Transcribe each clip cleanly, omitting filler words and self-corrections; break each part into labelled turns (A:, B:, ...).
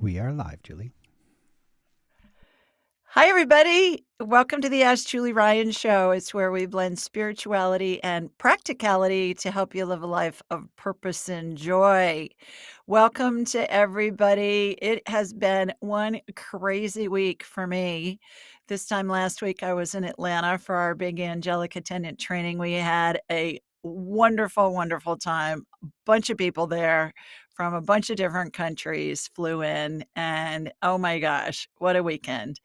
A: We are live, Julie.
B: Hi, everybody. Welcome to the Ask Julie Ryan Show. It's where we blend spirituality and practicality to help you live a life of purpose and joy. Welcome to everybody. It has been one crazy week for me. This time last week, I was in Atlanta for our big Angelic attendant training. We had a wonderful, wonderful time. A bunch of people there from a bunch of different countries flew in, and oh my gosh, what a weekend.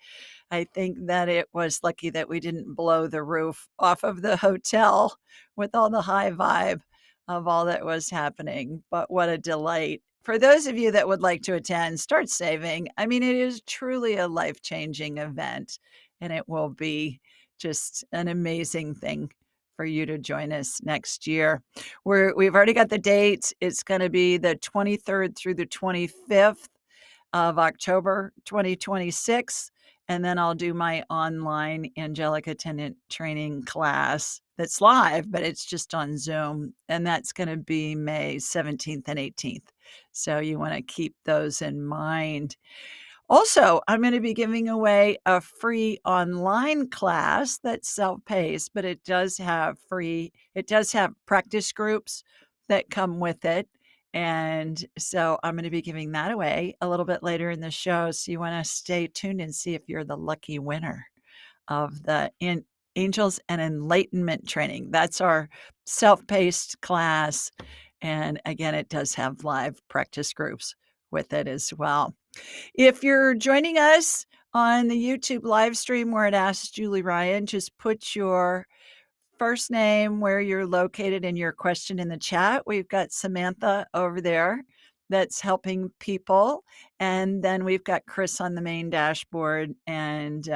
B: I think that it was lucky that we didn't blow the roof off of the hotel with all the high vibe of all that was happening. But what a delight. For those of you that would like to attend, start saving. I mean, it is truly a life changing event, and it will be just an amazing thing for you to join us next year. We've already got the dates. It's going to be the 23rd through the 25th of October 2026. And then I'll do my online Angelic attendant training class that's live, but it's just on Zoom. And that's going to be May 17th and 18th. So you want to keep those in mind. Also, I'm going to be giving away a free online class that's self-paced, but it does have practice groups that come with it. And so I'm going to be giving that away a little bit later in the show. So you want to stay tuned and see if you're the lucky winner of the Angels and Enlightenment training. That's our self-paced class. And again, it does have live practice groups with it as well. If you're joining us on the YouTube live stream where it asks Julie Ryan, just put your first name, where you're located, and your question in the chat. We've got Samantha over there that's helping people. And then we've got Chris on the main dashboard. And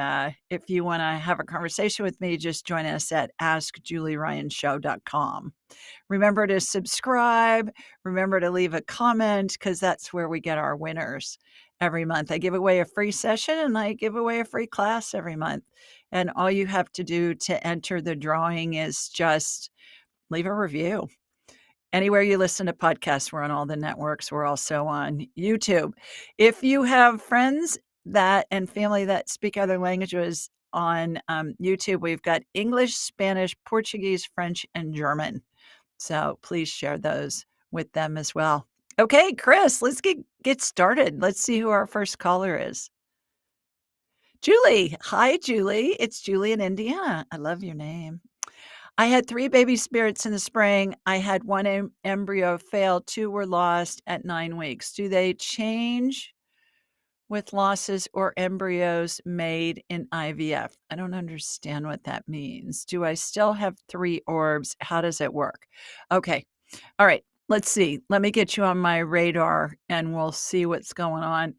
B: if you want to have a conversation with me, just join us at askjulieryanshow.com. Remember to subscribe. Remember to leave a comment because that's where we get our winners every month. I give away a free session and I give away a free class every month. And all you have to do to enter the drawing is just leave a review. Anywhere you listen to podcasts, we're on all the networks. We're also on YouTube. If you have friends that and family that speak other languages on YouTube, we've got English, Spanish, Portuguese, French, and German. So please share those with them as well. Okay, Chris, let's get started. Let's see who our first caller is. Julie. Hi, Julie. It's Julie in Indiana. I love your name. I had 3 baby spirits in the spring. I had 1 embryo fail. 2 were lost at 9 weeks. Do they change with losses or embryos made in IVF? I don't understand what that means. Do I still have 3 orbs? How does it work? Okay. All right. Let's see. Let me get you on my radar and we'll see what's going on.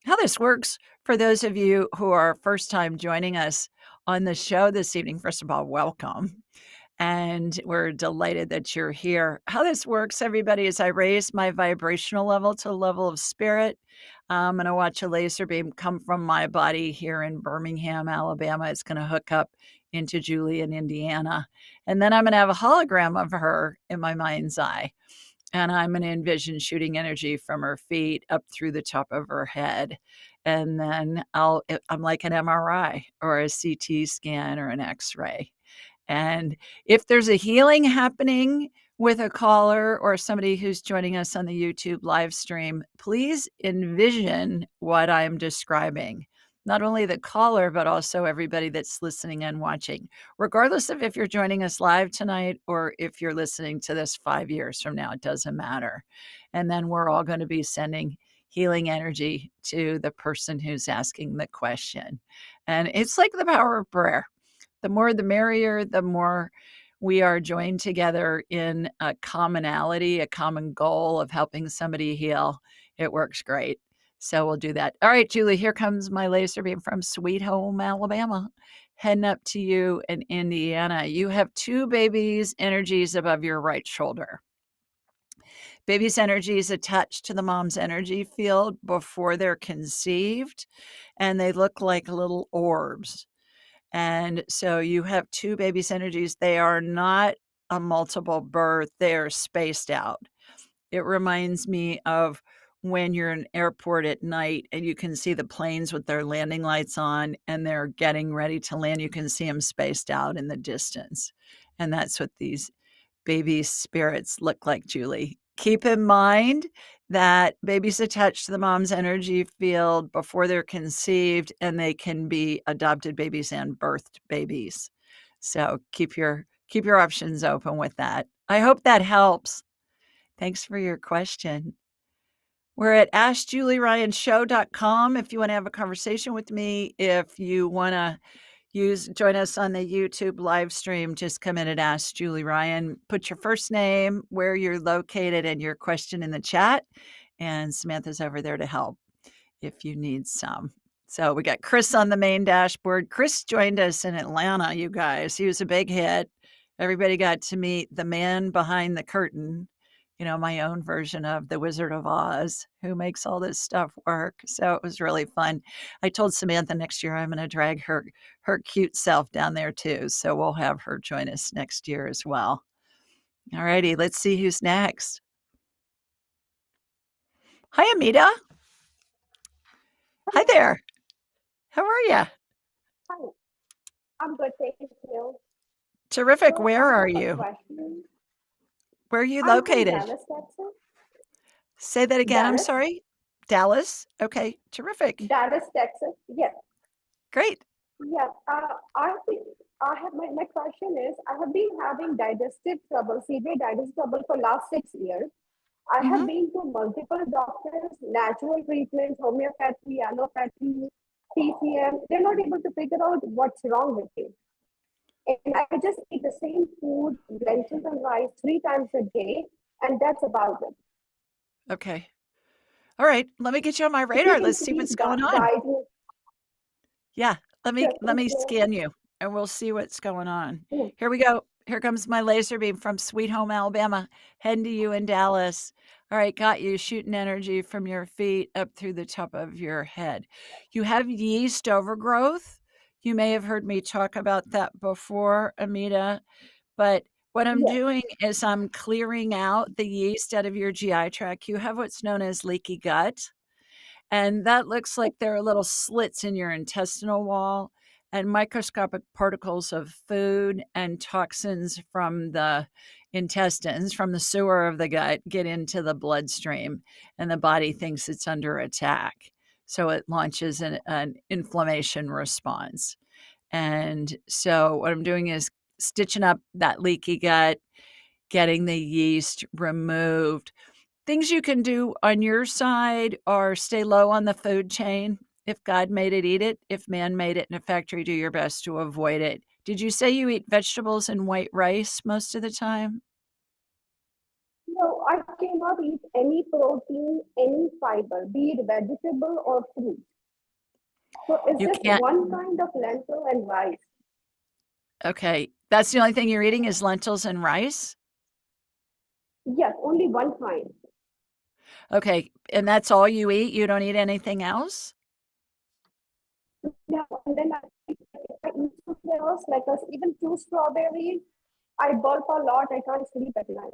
B: How this works for those of you who are first time joining us on the show this evening. First of all, welcome. And we're delighted that you're here. How this works, everybody, is I raise my vibrational level to a level of spirit. I'm going to watch a laser beam come from my body here in Birmingham, Alabama. It's going to hook up into Julie in Indiana. And then I'm going to have a hologram of her in my mind's eye. And I'm going to envision shooting energy from her feet up through the top of her head. And then I'm like an MRI or a CT scan or an X-ray. And if there's a healing happening with a caller or somebody who's joining us on the YouTube live stream, please envision what I'm describing. Not only the caller, but also everybody that's listening and watching, regardless of if you're joining us live tonight or if you're listening to this 5 years from now, it doesn't matter. And then we're all going to be sending healing energy to the person who's asking the question. And it's like the power of prayer. The more the merrier, the more we are joined together in a commonality, a common goal of helping somebody heal. It works great. So we'll do that. All right, Julie, here comes my laser beam from Sweet Home, Alabama, heading up to you in Indiana. You have 2 babies' energies above your right shoulder. Baby's energy is attached to the mom's energy field before they're conceived, and they look like little orbs. And so you have 2 baby's energies. They are not a multiple birth. They are spaced out. It reminds me of when you're in an airport at night and you can see the planes with their landing lights on and they're getting ready to land. You can see them spaced out in the distance. And that's what these baby spirits look like, Julie. Keep in mind that babies attach to the mom's energy field before they're conceived, and they can be adopted babies and birthed babies. So keep your options open with that. I hope that helps. Thanks for your question. We're at AskJulieRyanShow.com if you want to have a conversation with me. If you want to join us on the YouTube live stream, just come in and Ask Julie Ryan. Put your first name, where you're located, and your question in the chat. And Samantha's over there to help if you need some. So we got Chris on the main dashboard. Chris joined us in Atlanta, you guys. He was a big hit. Everybody got to meet the man behind the curtain, my own version of the Wizard of Oz, who makes all this stuff work. So it was really fun. I told Samantha next year I'm going to drag her cute self down there too. So we'll have her join us next year as well. All righty, let's see who's next. Hi, Amita. Hi there. How are you?
A: Hi, I'm good, thank you.
B: Terrific.
A: So
B: Where
A: I
B: are
A: have a
B: you?
A: question.
B: Where are you
A: I'm from
B: located?
A: Dallas, Texas.
B: Say that again. I'm
A: Dallas,
B: sorry. Dallas. Okay. Terrific.
A: Dallas, Texas. Yes.
B: Great.
A: Yeah. I think my question is, I have been having digestive trouble, severe digestive trouble for last 6 years. I have
B: Hmm.
A: been to multiple doctors, natural treatments, homeopathy, allopathy, TCM. They're not able to figure out what's wrong with me. And I just eat the same food, lentils and rice, 3 times a day, and that's about it.
B: Okay. All right. Let me get you on my
A: If you
B: radar.
A: can
B: Let's see what's
A: please
B: going on.
A: guide me.
B: Yeah.
A: Sure,
B: Let
A: thank
B: me
A: you.
B: scan you and we'll see what's going on.
A: Mm.
B: Here we go. Here comes my laser beam from Sweet Home, Alabama, heading to you in Dallas. All right, got you shooting energy from your feet up through the top of your head. You have yeast overgrowth. You may have heard me talk about that before, Amita. But what I'm
A: Yes,
B: doing is I'm clearing out the yeast out of your GI tract. You have what's known as leaky gut. And that looks like there are little slits in your intestinal wall, and microscopic particles of food and toxins from the intestines, from the sewer of the gut, get into the bloodstream, and the body thinks it's under attack. So it launches an inflammation response. And so what I'm doing is stitching up that leaky gut, getting the yeast removed. Things you can do on your side are stay low on the food chain. If God made it, eat it. If man made it in a factory, do your best to avoid it. Did you say you eat vegetables and white rice most of the time?
A: no, I cannot eat any protein, any fiber, be it vegetable or fruit. So it's
B: You
A: just
B: can't.
A: one kind of lentil and rice.
B: Okay. That's the only thing you're eating is lentils and rice?
A: Yes, only one kind.
B: Okay. And that's all you eat? You don't eat anything else?
A: Yeah, and then I eat something else, like even 2 strawberries. I burp a lot. I can't sleep at night.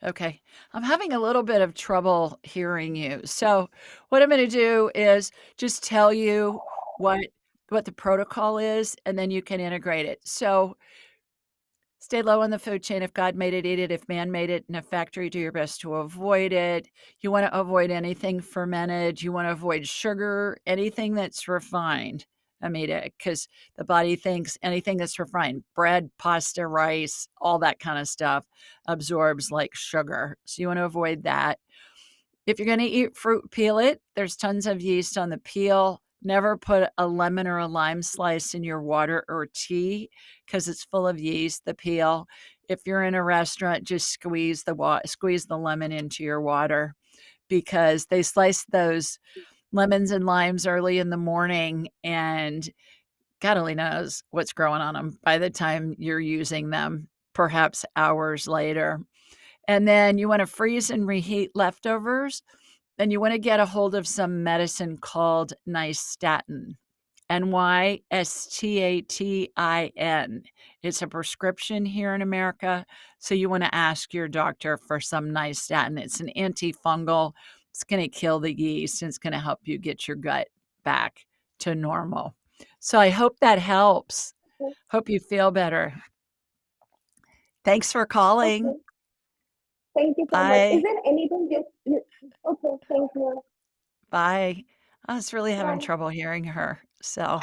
B: Okay. I'm having a little bit of trouble hearing you. So, what I'm going to do is just tell you what the protocol is, and then you can integrate it. So, stay low on the food chain. If God made it, eat it. If man made it in a factory, do your best to avoid it. You want to avoid anything fermented. You want to avoid sugar, anything that's refined, Amita, because the body thinks anything that's refined, bread, pasta, rice, all that kind of stuff absorbs like sugar. So you want to avoid that. If you're going to eat fruit, peel it. There's tons of yeast on the peel. Never put a lemon or a lime slice in your water or tea because it's full of yeast, the peel. If you're in a restaurant, just squeeze the lemon into your water because they slice those lemons and limes early in the morning, and God only knows what's growing on them by the time you're using them, perhaps hours later. And then you want to freeze and reheat leftovers. Then you want to get a hold of some medicine called nystatin. Nystatin. It's a prescription here in America. So you want to ask your doctor for some nystatin. It's an antifungal. It's going to kill the yeast and it's going to help you get your gut back to normal. So I hope that helps. Hope you feel better. Thanks for calling.
A: Okay. Thank you so much.
B: Bye.
A: Is there anything okay, thank you.
B: Bye. I was really having
A: Bye.
B: trouble hearing her. So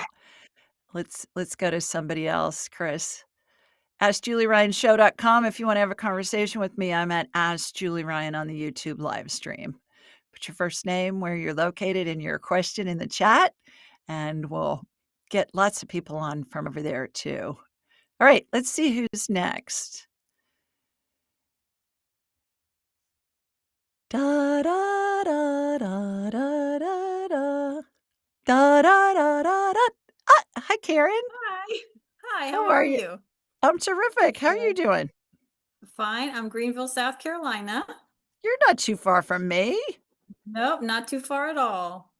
B: let's go to somebody else, Chris. AskJulieRyanShow.com. If you want to have a conversation with me, I'm at Ask Julie Ryan on the YouTube live stream. Put your first name, where you're located, and your question in the chat, and we'll get lots of people on from over there too. All right, let's see who's next. Da da da da da da da da da da da. Hi, Karen.
C: Hi. Hi,
B: How
C: how
B: are
C: are
B: you?
C: you?
B: I'm terrific. How are you
C: Good.
B: doing?
C: Fine. I'm Greenville, South Carolina.
B: You're not too far from me.
C: Nope, not too far at all.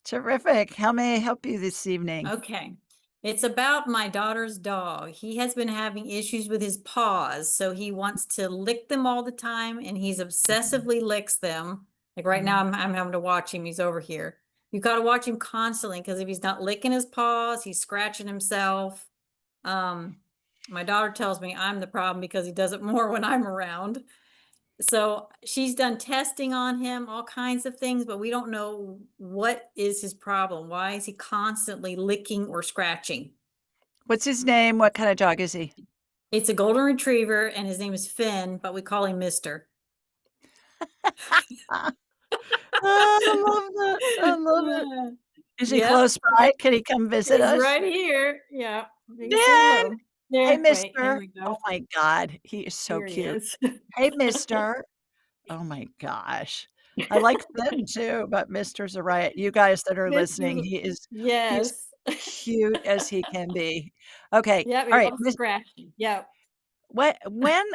B: Terrific. How may I help you this evening?
C: Okay. It's about my daughter's dog. He has been having issues with his paws, so he wants to lick them all the time, and he's obsessively licks them. Like right now, I'm having to watch him. He's over here. You got to watch him constantly because if he's not licking his paws, he's scratching himself. My daughter tells me I'm the problem because he does it more when I'm around. So she's done testing on him, all kinds of things, but we don't know what is his problem. Why is he constantly licking or scratching?
B: What's his name? What kind of dog is he?
C: It's a golden retriever and his name is Finn, but we call him Mister.
B: Ah, I love that. I love it. Is he
C: Yep,
B: close by? Can he come visit
C: he's
B: us?
C: right here. Yeah, you can say
B: Dan!
C: hello.
B: Hey,
C: There, wait, here
B: mister.
C: we
B: Oh
C: go.
B: my God. He is so
C: Here he
B: cute.
C: is.
B: Hey, mister. Oh my gosh. I like Finn too, but Mister's a riot. You guys that are listening,
C: Mister's,
B: he's
C: yes.
B: cute as he can be. Okay.
C: Yep,
B: All
C: he
B: right.
C: loves scratching. Yep.
B: What when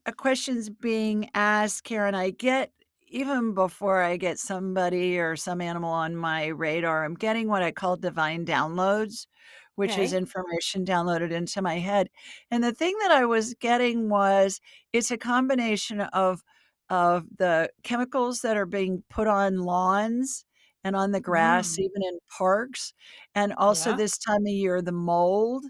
B: a question's being asked, Karen, I get even before I get somebody or some animal on my radar, I'm getting what I call divine downloads, which is
C: Okay.
B: information downloaded into my head. And the thing that I was getting was it's a combination of the chemicals that are being put on lawns and on the grass,
C: Mm,
B: even in parks, and also
C: yeah.
B: this time of year, the mold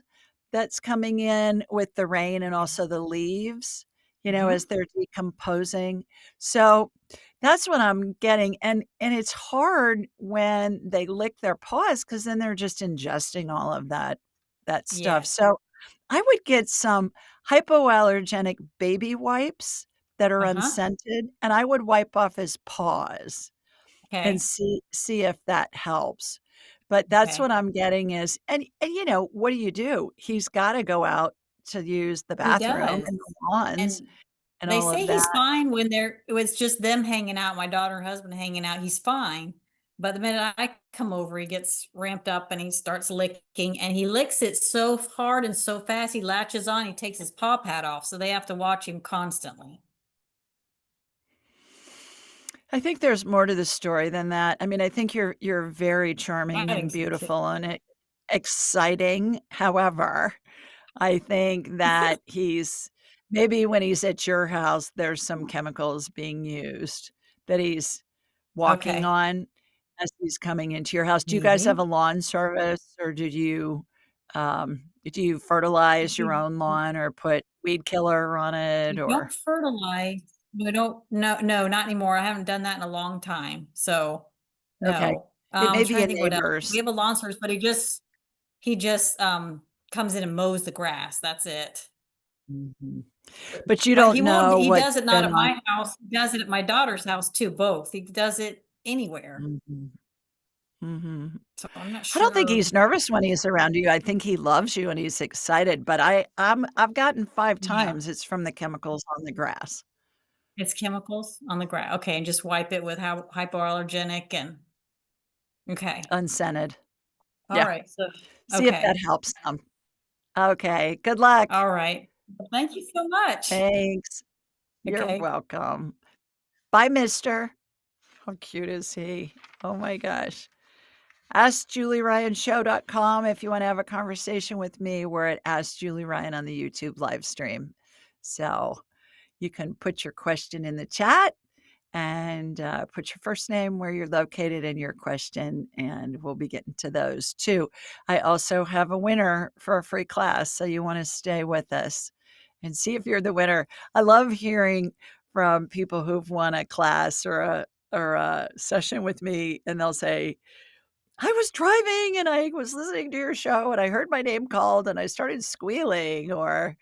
B: that's coming in with the rain and also the leaves,
C: Mm-hmm.
B: as they're decomposing. So that's what I'm getting. And it's hard when they lick their paws because then they're just ingesting all of that stuff.
C: Yes.
B: So I would get some hypoallergenic baby wipes that are
C: Uh-huh.
B: unscented, and I would wipe off his paws and
C: Okay.
B: see if that helps. But that's
C: Okay.
B: what I'm getting is and what do? He's gotta go out to use the
C: He
B: bathroom
C: does.
B: and the lawns
C: And
B: and
C: they
B: all
C: say
B: of that.
C: he's fine when it was just them hanging out, my daughter and husband hanging out, he's fine. But the minute I come over, he gets ramped up and he starts licking and he licks it so hard and so fast, he latches on, he takes his paw pad off. So they have to watch him constantly.
B: I think there's more to the story than that. I mean, I think you're very
C: I
B: charming and
C: think so too.
B: beautiful and exciting. However, I think that he's maybe when he's at your house, there's some chemicals being used that he's walking
C: Okay.
B: on as he's coming into your house. Do you guys have
C: Maybe.
B: a lawn service or do you fertilize your
C: We
B: own lawn or put weed killer on it
C: we
B: or
C: don't fertilize. We don't, no, no, not anymore. I haven't done that in a long time. So
B: okay.
C: no.
B: It may
C: I'm
B: be
C: trying to
B: a
C: think what else. We
B: neighbor's.
C: have a lawn service, but he just comes in and mows the grass. That's it.
B: Mhm. But you
C: But
B: don't
C: he will
B: know
C: he does
B: what's
C: it not
B: been
C: at
B: on.
C: my house, he does it at my daughter's house too, both. He does it anywhere.
B: Mhm. Mhm.
C: So I'm not
B: I don't think
C: sure.
B: he's nervous when he's around you. I think he loves you and he's excited, but I've gotten 5
C: Yeah,
B: times it's from the chemicals on the grass,
C: it's chemicals on the grass. Okay, and just wipe it with how hypoallergenic and okay.
B: unscented.
C: All
B: Yeah.
C: right. So
B: See if that
C: okay.
B: helps some. Okay. Good luck.
C: All right. Thank you so much.
B: Thanks. You're
C: Okay.
B: welcome. Bye, mister. How cute is he? Oh my gosh. AskJulieRyanShow.com if you want to have a conversation with me. We're at Ask Julie Ryan on the YouTube live stream. So you can put your question in the chat and put your first name, where you're located, and your question, and we'll be getting to those too. I also have a winner for a free class, so you want to stay with us and see if you're the winner. I love hearing from people who've won a class or a session with me, and they'll say, I was driving and I was listening to your show and I heard my name called and I started squealing, or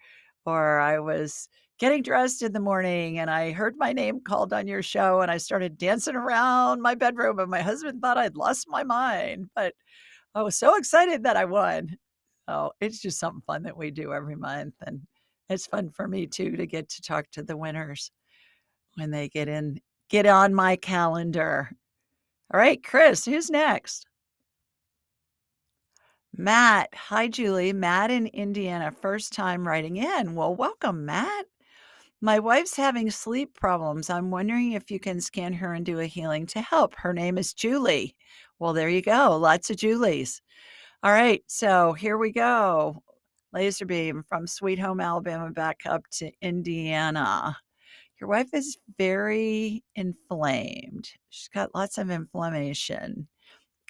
B: I was getting dressed in the morning and I heard my name called on your show and I started dancing around my bedroom and my husband thought I'd lost my mind, but I was so excited that I won. Oh, it's just something fun that we do every month, and it's fun for me too to get to talk to the winners when they get on my calendar. All right, Chris, who's next? Matt. Hi, Julie. Matt in Indiana, first time writing in. Well, welcome, Matt. My wife's having sleep problems. I'm wondering if you can scan her and do a healing to help. Her name is Julie. Well, there you go. Lots of Julies. All right. So here we go. Laser beam from Sweet Home, Alabama, back up to Indiana. Your wife is very inflamed. She's got lots of inflammation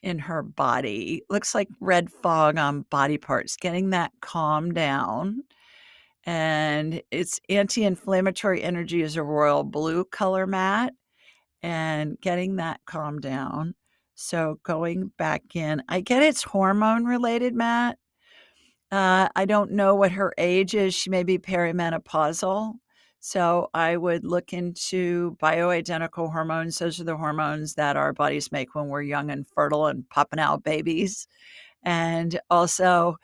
B: in her body. Looks like red fog on body parts, getting that calmed down. And it's anti-inflammatory energy is a royal blue color, Matt, and getting that calmed down. So going back in, I get it's hormone related, Matt. I don't know what her age is. She may be perimenopausal. So I would look into bioidentical hormones. Those are the hormones that our bodies make when we're young and fertile and popping out babies. And also,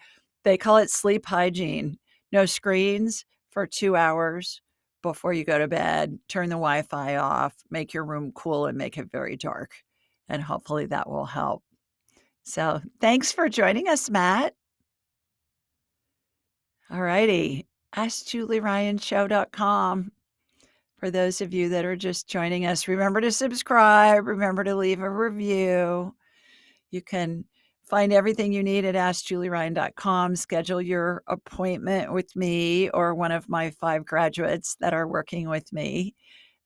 B: they call it sleep hygiene. No screens for 2 hours before you go to bed. Turn the Wi-Fi off, make your room cool, and make it very dark. And hopefully that will help. So thanks for joining us, Matt. All righty. AskJulieRyanShow.com. For those of you that are just joining us, remember to subscribe. Remember to leave a review. You can find everything you need at AskJulieRyan.com. Schedule your appointment with me or one of my 5 graduates that are working with me.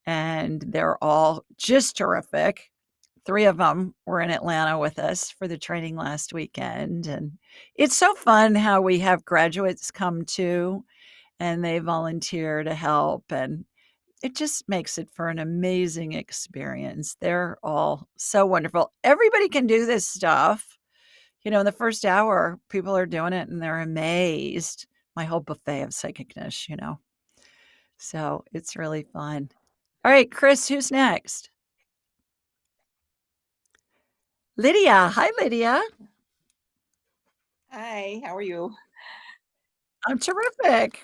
B: And they're all just terrific. 3 of them were in Atlanta with us for the training last weekend. And it's so fun how we have graduates come too, and they volunteer to help. And it just makes it for an amazing experience. They're all so wonderful. Everybody can do this stuff. In the first hour, people are doing it and they're amazed. My whole buffet of psychicness. So it's really fun. All right, Chris, who's next? Lydia. Hi, Lydia.
D: Hi, how are you?
B: I'm terrific.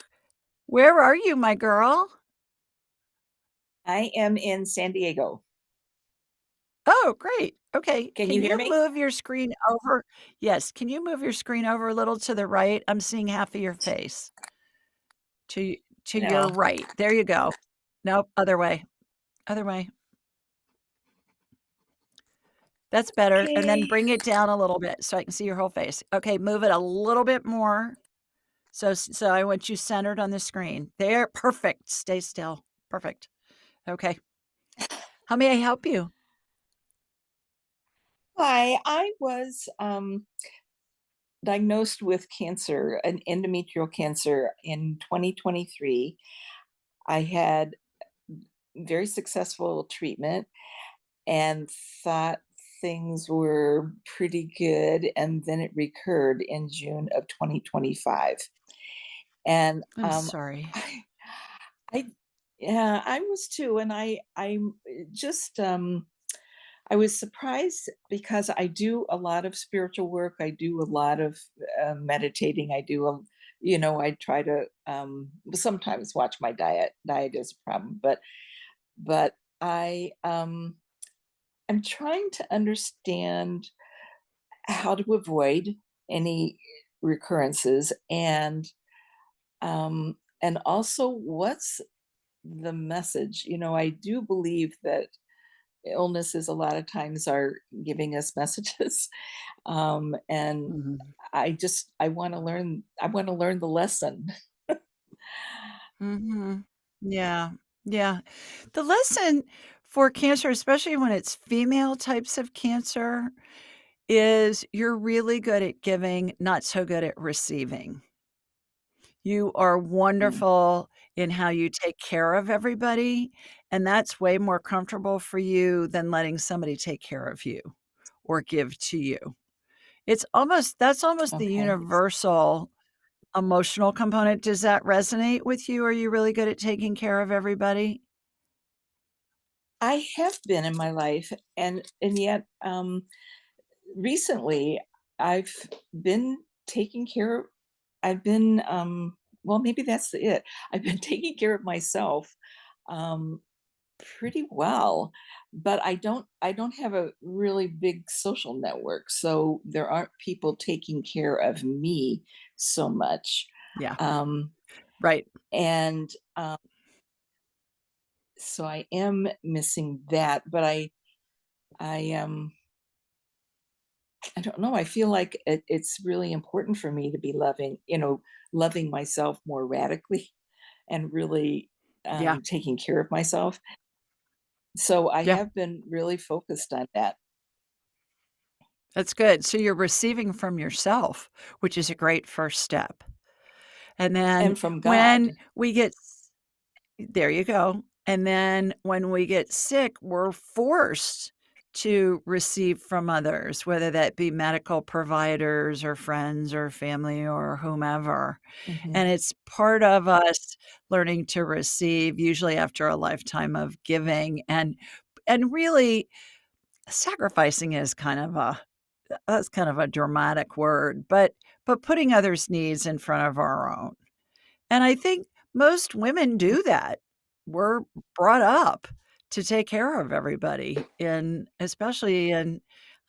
B: Where are you, my girl?
D: I am in San Diego.
B: Oh, great. Okay.
D: Can you hear me?
B: Move your screen over? Yes. Can you move your screen over a little to the right? I'm seeing half of your face. To your right. There you go. Nope. Other way. Other way. That's better.
D: Okay.
B: And then bring it down a little bit so I can see your whole face. Okay. Move it a little bit more. So I want you centered on the screen. There. Perfect. Stay still. Perfect. Okay. How may I help you?
D: Hi, I was diagnosed with cancer, an endometrial cancer in 2023. I had very successful treatment and thought things were pretty good, and then it recurred in June of 2025. And
B: I'm sorry.
D: I was too, and I'm just I was surprised because I do a lot of spiritual work. I do a lot of meditating. I do I try to sometimes watch my diet. Diet is a problem, but I am trying to understand how to avoid any recurrences, and also what's the message. I do believe that illnesses a lot of times are giving us messages, and
B: Mhm.
D: I want to learn the lesson.
B: Mhm. Yeah. Yeah. The lesson for cancer, especially when it's female types of cancer, is you're really good at giving, not so good at receiving. You are
D: Mm.
B: wonderful in how you take care of everybody, and that's way more comfortable for you than letting somebody take care of you or give to you. That's almost the
D: Okay.
B: universal emotional component. Does that resonate with you? Are you really good at taking care of everybody?
D: I have been in my life, and yet recently I've been taking care. I've been well, maybe that's it. I've been taking care of myself um, pretty well, but I don't have a really big social network, so there aren't people taking care of me so much.
B: Yeah,
D: Um,
B: right.
D: and so I am missing that, but I I don't know. I feel like it's really important for me to be loving, loving myself more radically and really
B: Yeah,
D: taking care of myself. So I
B: yeah,
D: have been really focused on that.
B: that's good. So you're receiving from yourself, which is a great first step. And then
D: And from
B: when
D: God.
B: we get there you go. And then when we get sick, we're forced to receive from others, whether that be medical providers or friends or family or whomever.
D: Mhm.
B: And it's part of us learning to receive, usually after a lifetime of giving and really sacrificing is kind of a that's kind of a dramatic word, but putting others' needs in front of our own. And I think most women do that. We're brought up to take care of everybody especially in,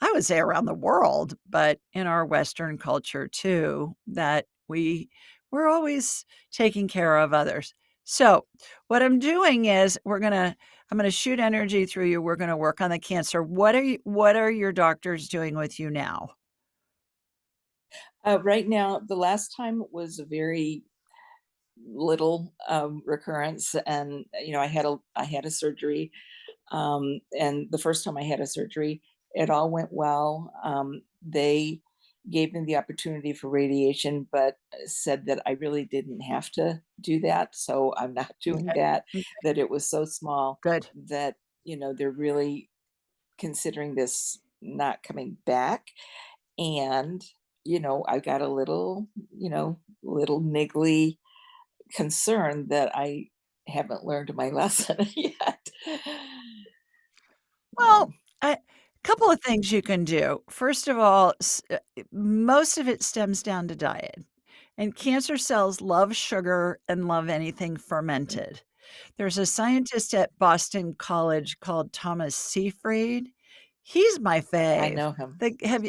B: I would say around the world, but in our Western culture too, that we're always taking care of others. So what I'm doing is I'm gonna shoot energy through you. We're gonna work on the cancer. What are your doctors doing with you now?
D: Right now, the last time was a very little recurrence, and I had a surgery. And the first time I had a surgery, it all went well. They gave me the opportunity for radiation, but said that I really didn't have to do that. So I'm not doing
B: Okay.
D: that,
B: Mm,
D: that it was so small
B: good.
D: that, they're really considering this not coming back. And, I got a little niggly concern that I haven't learned my lesson yet.
B: Well,
D: Um,
B: a couple of things you can do. First of all, most of it stems down to diet. And cancer cells love sugar and love anything fermented. There's a scientist at Boston College called Thomas Seyfried. He's my
D: I
B: fave.
D: know him.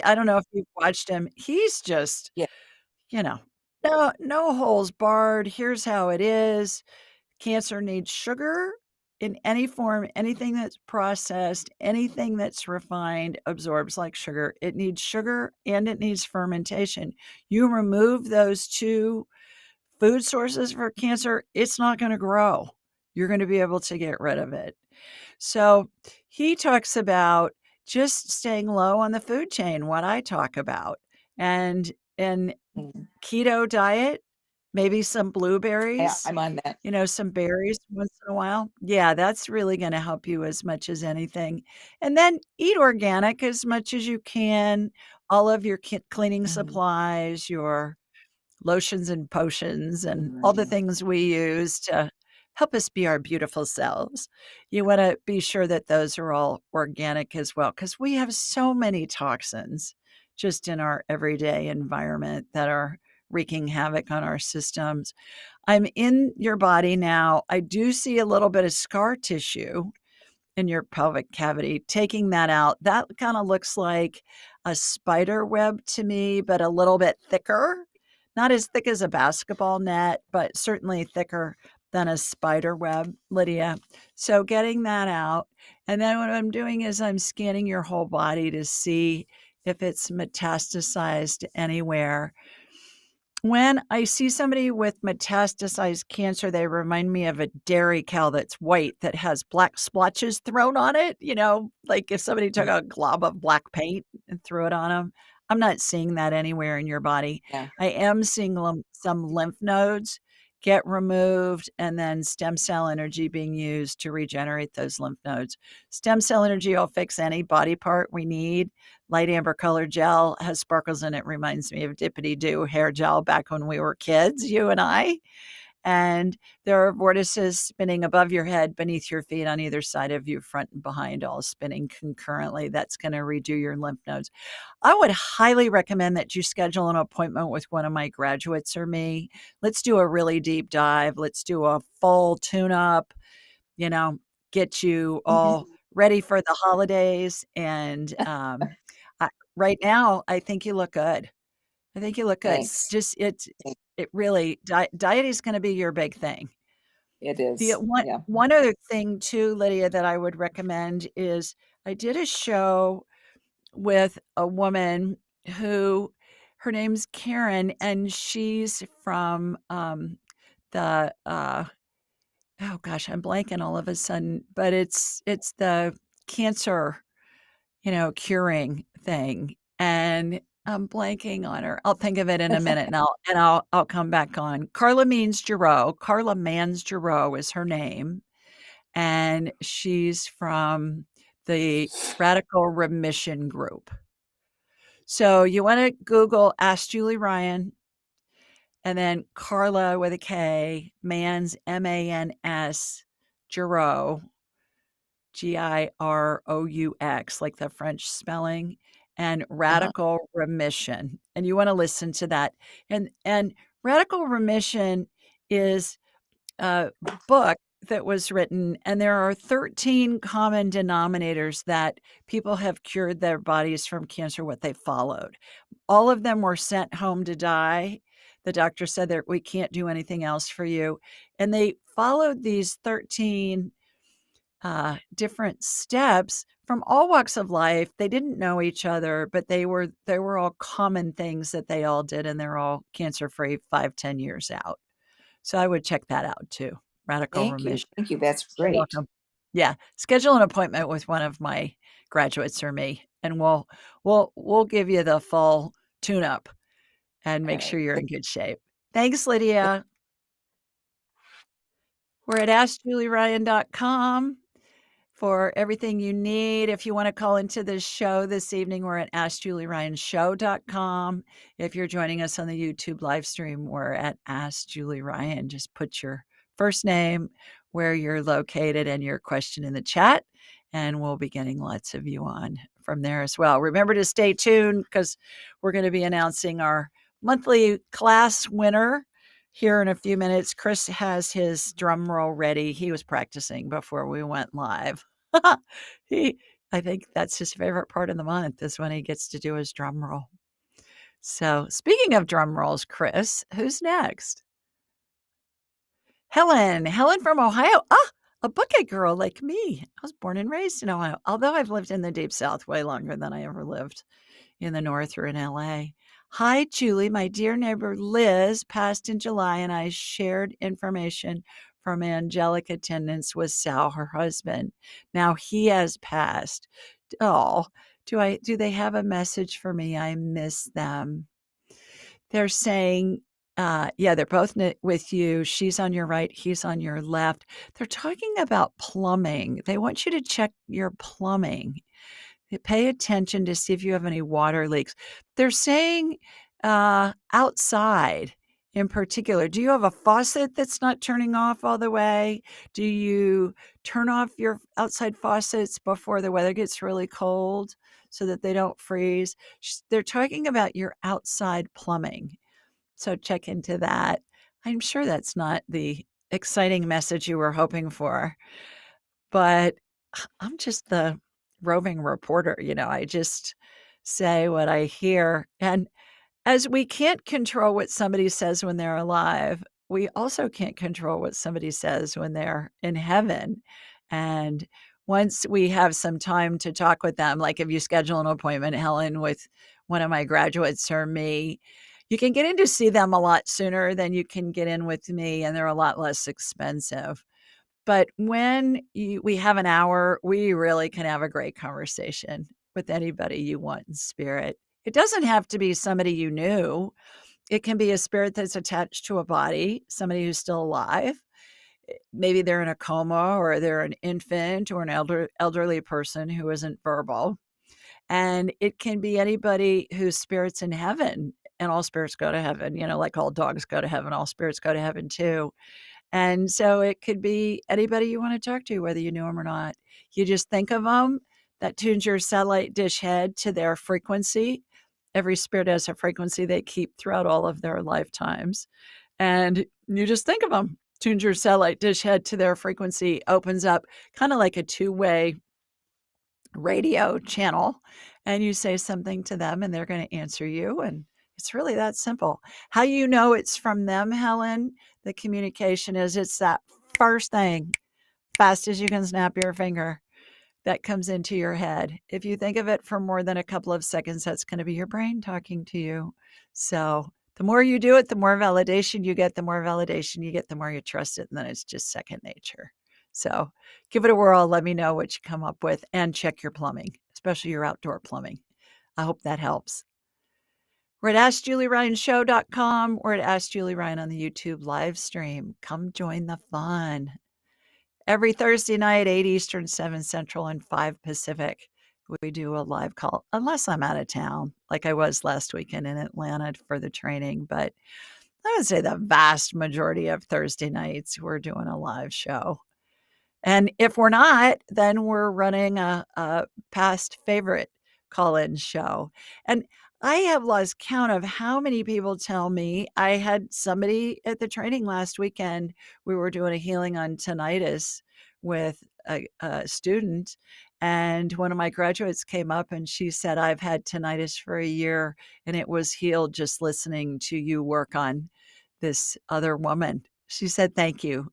B: I don't know if you've watched him. He's just,
D: Yeah.
B: you know, no holes barred. Here's how it is. Cancer needs sugar in any form. Anything that's processed, anything that's refined absorbs like sugar. It needs sugar and it needs fermentation. You remove those two food sources for cancer, it's not going to grow. You're going to be able to get rid of it. So he talks about just staying low on the food chain, what I talk about, and
D: Mm.
B: keto diet, maybe some
D: Yeah,
B: blueberries,
D: I'm on that.
B: some berries once in a while. Yeah, that's really gonna help you as much as anything. And then eat organic as much as you can, all of your cleaning
D: Mhm.
B: supplies, your lotions and potions, and all the
D: Right.
B: things we use to help us be our beautiful selves. You wanna be sure that those are all organic as well, because we have so many toxins just in our everyday environment that are wreaking havoc on our systems. I'm in your body now. I do see a little bit of scar tissue in your pelvic cavity. Taking that out, that kind of looks like a spider web to me, but a little bit thicker. Not as thick as a basketball net, but certainly thicker than a spider web, Lydia. So getting that out. And then what I'm doing is I'm scanning your whole body to see if it's metastasized anywhere. When I see somebody with metastasized cancer, they remind me of a dairy cow that's white that has black splotches thrown on it. Like if somebody took a glob of black paint and threw it on them. I'm not seeing that anywhere in your body.
D: Yeah.
B: I am seeing some lymph nodes get removed and then stem cell energy being used to regenerate those lymph nodes. Stem cell energy will fix any body part we need. Light amber color gel has sparkles in it. Reminds me of Dippity Doo hair gel back when we were kids, you and I. And there are vortices spinning above your head, beneath your feet, on either side of you, front and behind, all spinning concurrently. That's going to redo your lymph nodes. I would highly recommend that you schedule an appointment with one of my graduates or me. Let's do a really deep dive. Let's do a full tune-up, get you all ready for the holidays. And right now, I think you look good. I think you look good.
D: Thanks.
B: It really, diet is going to be your big thing.
D: It is.
B: The
D: Yeah.
B: one other thing too, Lydia, that I would recommend is I did a show with a woman who, her name's Karen, and she's from the oh gosh, I'm blanking all of a sudden, but it's the cancer, curing thing. And I'm blanking on her. I'll think of it in a minute, and I'll come back on. Carla Mans Giroux is her name, and she's from the Radical Remission Group. So you want to Google Ask Julie Ryan, and then Carla with a K, Mans, Mans, Giroux, Giroux, like the French spelling, and Radical Remission. And you want to listen to that. And Radical Remission is a book that was written, and there are 13 common denominators that people have cured their bodies from cancer, what they followed. All of them were sent home to die. The doctor said that we can't do anything else for you. And they followed these 13 different steps from all walks of life. They didn't know each other, but they were all common things that they all did, and they're all cancer-free 5-10 years out. So I would check that out too. Radical Remission.
D: Thank you. That's
B: You're
D: great.
B: welcome. Yeah, schedule an appointment with one of my graduates or me, and we'll give you the full tune-up and make sure you're in good shape. Thanks, Lydia. We're at AskJulieRyan.com for everything you need. If you want to call into this show this evening, we're at AskJulieRyanShow.com. If you're joining us on the YouTube live stream, we're at Ask Julie Ryan. Just put your first name, where you're located, and your question in the chat, and we'll be getting lots of you on from there as well. Remember to stay tuned, because we're going to be announcing our monthly class winner here in a few minutes. Chris has his drum roll ready. He was practicing before we went live. I think that's his favorite part of the month, is when he gets to do his drum roll. So speaking of drum rolls, Chris, who's next? Helen from Ohio. A bucket girl like me. I was born and raised in Ohio, although I've lived in the Deep South way longer than I ever lived in the North or in LA. Hi, Julie. My dear neighbor Liz passed in July, and I shared information from Angelic Attendants with Sal, her husband. Now he has passed. Oh, do they have a message for me? I miss them. They're saying, they're both with you. She's on your right, he's on your left. They're talking about plumbing. They want you to check your plumbing. Pay attention to see if you have any water leaks. They're saying outside in particular. Do you have a faucet that's not turning off all the way? Do you turn off your outside faucets before the weather gets really cold so that they don't freeze? They're talking about your outside plumbing. So check into that. I'm sure that's not the exciting message you were hoping for, but I'm just the roving reporter. I just say what I hear. And as we can't control what somebody says when they're alive, we also can't control what somebody says when they're in heaven. And once we have some time to talk with them, like if you schedule an appointment, Helen, with one of my graduates or me, You can get in to see them a lot sooner than you can get in with me, and they're a lot less expensive. But when we have an hour, we really can have a great conversation with anybody you want in spirit. It doesn't have to be somebody you knew. It can be a spirit that's attached to a body, somebody who's still alive. Maybe they're in a coma, or they're an infant, or an elderly person who isn't verbal. And it can be anybody whose spirit's in heaven, and all spirits go to heaven, like all dogs go to heaven, all spirits go to heaven too. And so it could be anybody you want to talk to, whether you knew them or not. You just think of them. That tunes your satellite dish head to their frequency. Every spirit has a frequency they keep throughout all of their lifetimes. And you just think of them. Tunes your satellite dish head to their frequency, opens up kind of like a two-way radio channel, and you say something to them and they're going to answer you. And it's really that simple. How you know it's from them, Helen, the communication is it's that first thing, fast as you can snap your finger, that comes into your head. If you think of it for more than a couple of seconds, that's going to be your brain talking to you. So the more you do it, the more validation you get, the more validation you get, the more you trust it. And then it's just second nature. So give it a whirl. Let me know what you come up with, and check your plumbing, especially your outdoor plumbing. I hope that helps. We're at AskJulieRyanShow.com. We're at Ask Julie Ryan on the YouTube live stream. Come join the fun. Every Thursday night, 8 Eastern, 7 Central, and 5 Pacific, we do a live call, unless I'm out of town, like I was last weekend in Atlanta for the training. But I would say the vast majority of Thursday nights, we're doing a live show. And if we're not, then we're running a past favorite call-in show. And I have lost count of how many people tell me. I had somebody at the training last weekend. We were doing a healing on tinnitus with a student, and one of my graduates came up and she said, I've had tinnitus for a year and it was healed just listening to you work on this other woman. She said, thank you.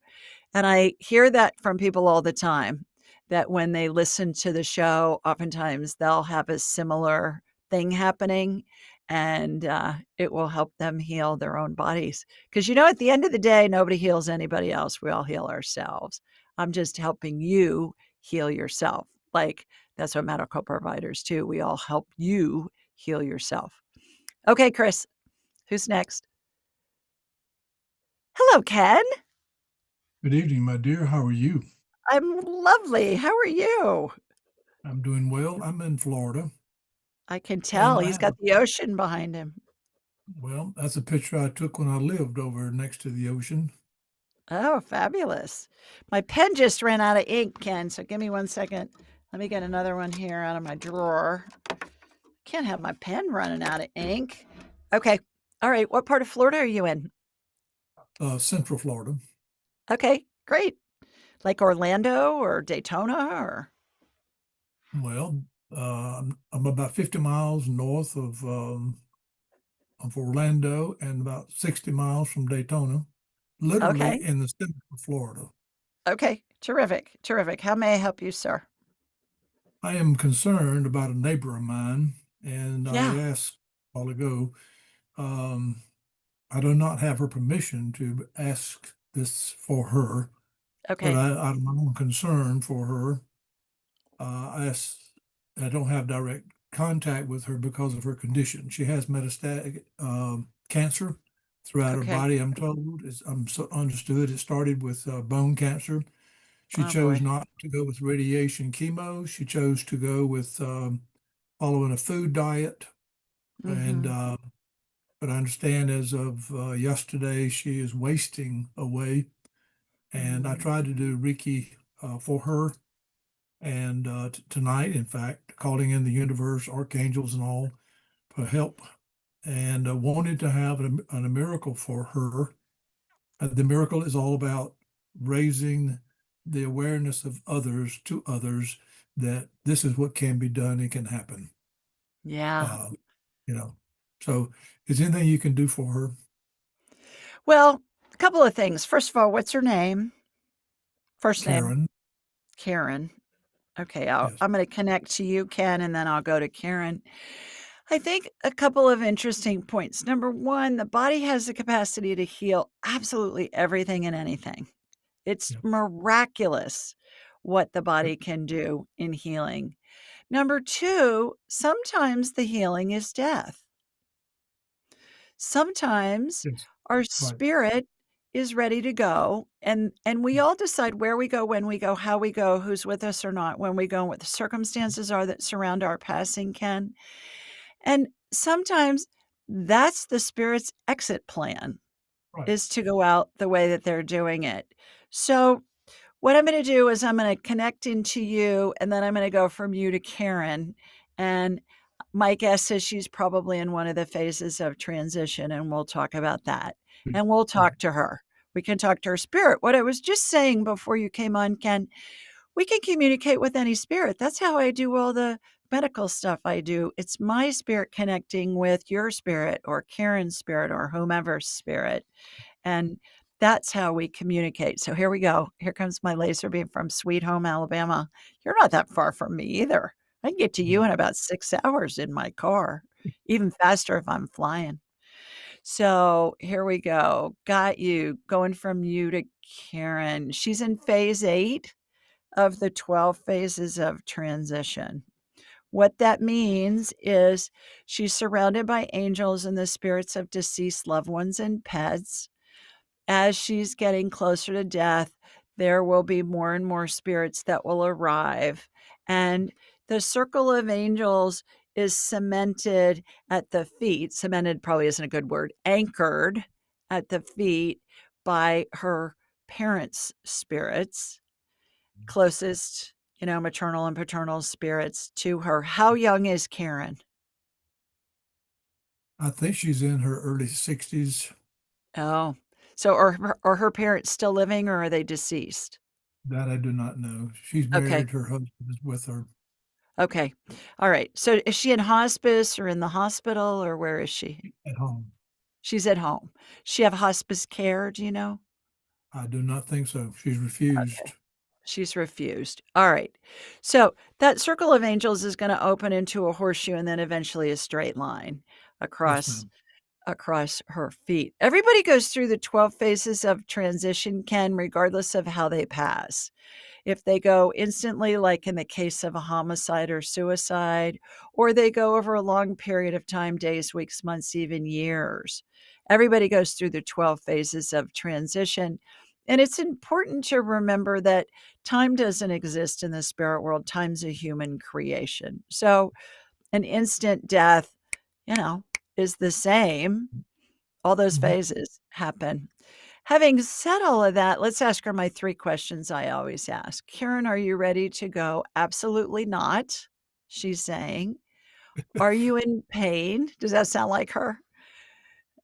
B: And I hear that from people all the time, that when they listen to the show, oftentimes they'll have a similar thing happening, and it will help them heal their own bodies. Because, at the end of the day, nobody heals anybody else. We all heal ourselves. I'm just helping you heal yourself. Like, that's what medical providers do. We all help you heal yourself. Okay, Chris, who's next? Hello, Ken.
E: Good evening, my dear. How are you?
B: I'm lovely. How are you?
E: I'm doing well. I'm in Florida.
B: I can tell.
E: I
B: He's got the ocean behind him.
E: Well, that's a picture I took when I lived over next to the ocean.
B: Oh, fabulous. My pen just ran out of ink, Ken, so give me 1 second. Let me get another one here out of my drawer. Can't have my pen running out of ink. Okay. All right. What part of Florida are you in?
E: Central Florida.
B: Okay, great. Like Orlando or Daytona or?
E: Well, I'm about 50 miles north of Orlando and about 60 miles from Daytona, literally
B: Okay.
E: in the center of Florida.
B: Okay. Terrific. Terrific. How may I help you, sir?
E: I am concerned about a neighbor of mine, and
B: Yeah.
E: I asked a while ago, I do not have her permission to ask this for her, but
B: Okay.
E: out of my own concern for her, I don't have direct contact with her because of her condition. She has metastatic cancer throughout her
B: Okay.
E: body, I'm told. I'm so understood it started with bone cancer. She
B: Oh,
E: chose
B: boy.
E: not to go with radiation chemo. She chose to go with following a food diet. And
B: Mm-hmm.
E: but I understand as of yesterday, she is wasting away. And I tried to do Reiki for her. And tonight, in fact, calling in the universe, archangels and all for help, and wanted to have a miracle for her. The miracle is all about raising the awareness of others to others that this is what can be done, it can happen.
B: Yeah.
E: You know, so is there anything you can do for her?
B: Well, a couple of things. First of all, what's her name? First name?
E: Karen,
B: Karen. Okay,
E: yes.
B: I'm going to connect to you, Ken, and then I'll go to Karen. I think a couple of interesting points. Number one, the body has the capacity to heal absolutely everything and anything. It's
E: Yep.
B: miraculous what the body can do in healing. Number two, sometimes the healing is death. Sometimes
E: Yes.
B: our
E: Right.
B: spirit is ready to go, and we all decide where we go, when we go, how we go, who's with us or not, when we go, and what the circumstances are that surround our passing, Ken. And sometimes that's the spirit's exit plan,
E: Right.
B: is to go out the way that they're doing it. So what I'm going to do is I'm going to connect into you, and then I'm going to go from you to Karen. And my guess is she's probably in one of the phases of transition, and we'll talk about that. And we'll
E: Right.
B: talk to her. We can talk to her spirit. What I was just saying before you came on, Ken, we can communicate with any spirit. That's how I do all the medical stuff I do. It's my spirit connecting with your spirit or Karen's spirit or whomever's spirit. And that's how we communicate. So here we go. Here comes my laser beam from Sweet Home, Alabama. You're not that far from me either. I can get to you in about 6 hours in my car, even faster if I'm flying. So here we go. Got you. Going from you to Karen. She's in phase 8 of the 12 phases of transition. What that means is she's surrounded by angels and the spirits of deceased loved ones and pets. As she's getting closer to death, there will be more and more spirits that will arrive. And the circle of angels is cemented at the feet. Cemented probably isn't a good word. Anchored at the feet by her parents' spirits, closest, maternal and paternal spirits to her. How young is Karen?
E: I think she's in her early 60s.
B: Oh, so are her parents still living or are they deceased?
E: That I do not know. She's
B: Okay.
E: married. Her husband is with her
B: Okay. All right. So is she in hospice or in the hospital or where is she?
E: at home.
B: She's at home. She have hospice care, do you know?
E: I do not think so. She's refused.
B: Okay. She's refused. All right. So that circle of angels is going to open into a horseshoe and then eventually a straight line
E: Yes,
B: across
E: ma'am.
B: her feet. Everybody goes through the 12 phases of transition, Ken, regardless of how they pass. If they go instantly, like in the case of a homicide or suicide, or they go over a long period of time, days, weeks, months, even years. Everybody goes through the 12 phases of transition. And it's important to remember that time doesn't exist in the spirit world. Time's a human creation. So an instant death, is the same. All those
E: Mhm.
B: phases happen. Having said all of that, let's ask her my 3 questions I always ask. Karen, are you ready to go? Absolutely not, she's saying. Are you in pain? Does that sound like her?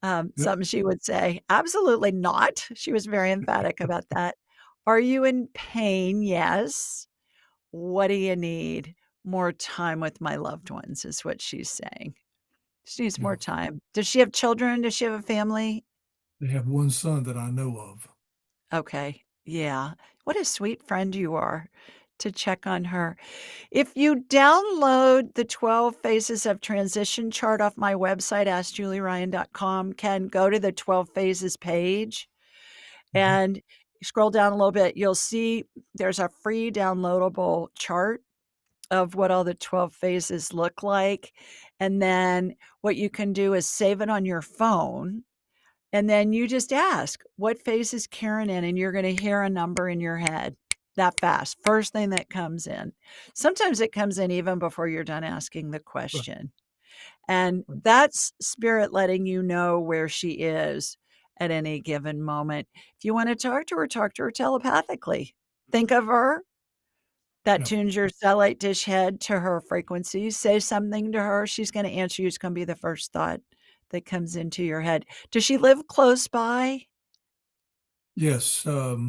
E: Yep.
B: Something she would say. Absolutely not. She was very emphatic about that. Are you in pain? Yes. What do you need? More time with my loved ones is what she's saying. She needs more
E: Yeah.
B: time. Does she have children? Does she have a family?
E: They have one son that I know of.
B: Okay. Yeah. What a sweet friend you are to check on her. If you download the 12 Phases of Transition chart off my website, askjulieryan.com, can go to the 12 Phases page
E: Mhm.
B: and scroll down a little bit. You'll see there's a free downloadable chart of what all the 12 phases look like. And then what you can do is save it on your phone. And then you just ask, what phase is Karen in? And you're going to hear a number in your head that fast. First thing that comes in. Sometimes it comes in even before you're done asking the
E: Right.
B: question. And
E: Right.
B: that's spirit letting you know where she is at any given moment. If you want to talk to her telepathically. Think of her. That
E: Yeah.
B: tunes your satellite dish head to her frequency. Say something to her. She's going to answer you. It's going to be the first thought that comes into your head. Does she live close by?
E: Yes. A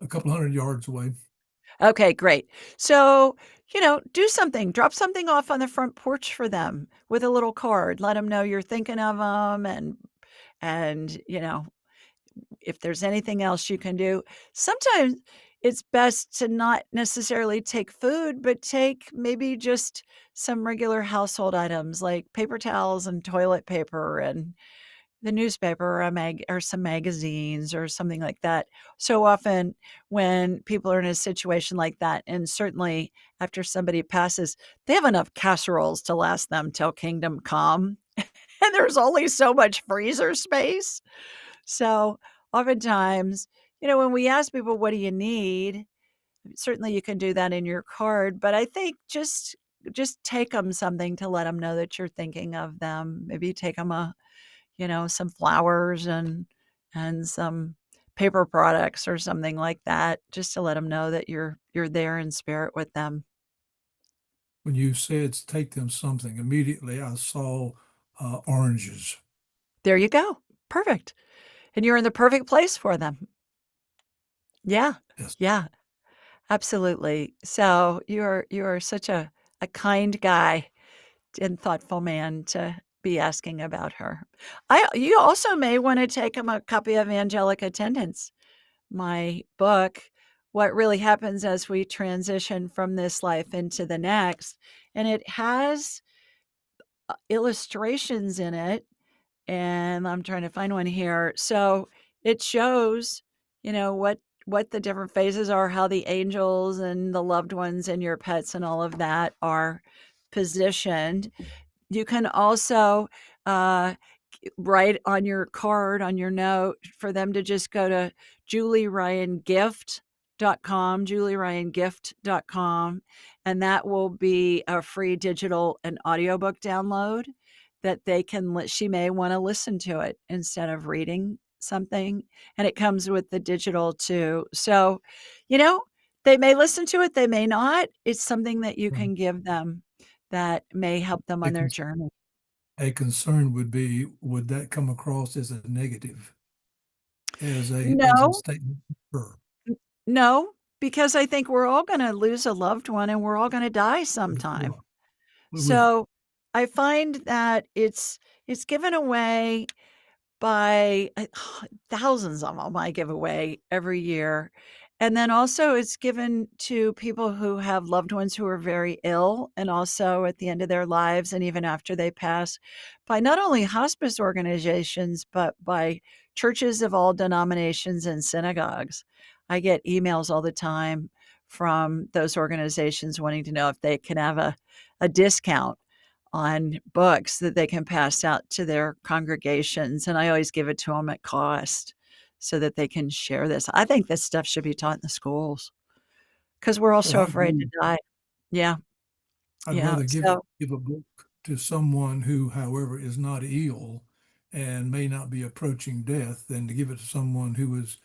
E: couple hundred yards away.
B: Okay, great. So, do something. Drop something off on the front porch for them with a little card. Let them know you're thinking of them and if there's anything else you can do. Sometimes it's best to not necessarily take food, but take maybe just some regular household items like paper towels and toilet paper and the newspaper or or some magazines or something like that. So often when people are in a situation like that, and certainly after somebody passes, they have enough casseroles to last them till kingdom come. And there's only so much freezer space. So oftentimes, when we ask people, what do you need? Certainly you can do that in your card, but I think just take them something to let them know that you're thinking of them. Maybe take them some flowers and some paper products or something like that, just to let them know that you're there in spirit with them.
E: When you said take them something, immediately I saw oranges.
B: There you go. Perfect. And you're in the perfect place for them. Yeah.
E: Yes.
B: Yeah. Absolutely. So you are such a kind guy and thoughtful man to be asking about her. You also may want to take him a copy of Angelic Attendants, my book, What Really Happens as We Transition from This Life into the Next. And it has illustrations in it, and I'm trying to find one here. So it shows, what the different phases are, how the angels and the loved ones and your pets and all of that are positioned. You can also uh, write on your card, on your note, for them to just go to julieryangift.com, and that will be a free digital and audiobook download that she may want to listen to it instead of reading something. And it comes with the digital too. So, they may listen to it, they may not. It's something that you can give them that may help them on their journey.
E: A concern would be, would that come across as a negative, as a
B: No,
E: statement for her?
B: no, because I think we're all going to lose a loved one and we're all going to die sometime.
E: Well, we will.
B: So I find that it's given away by thousands of them I give away every year. And then also it's given to people who have loved ones who are very ill and also at the end of their lives and even after they pass, by not only hospice organizations, but by churches of all denominations and synagogues. I get emails all the time from those organizations wanting to know if they can have a discount on books that they can pass out to their congregations. And I always give it to them at cost so that they can share this. I think this stuff should be taught in the schools because we're all
E: Oh,
B: so
E: I
B: afraid to
E: agree.
B: die. Yeah.
E: I'd
B: Yeah.
E: rather
B: So,
E: give a book to someone who, however, is not ill and may not be approaching death than to give it to someone who is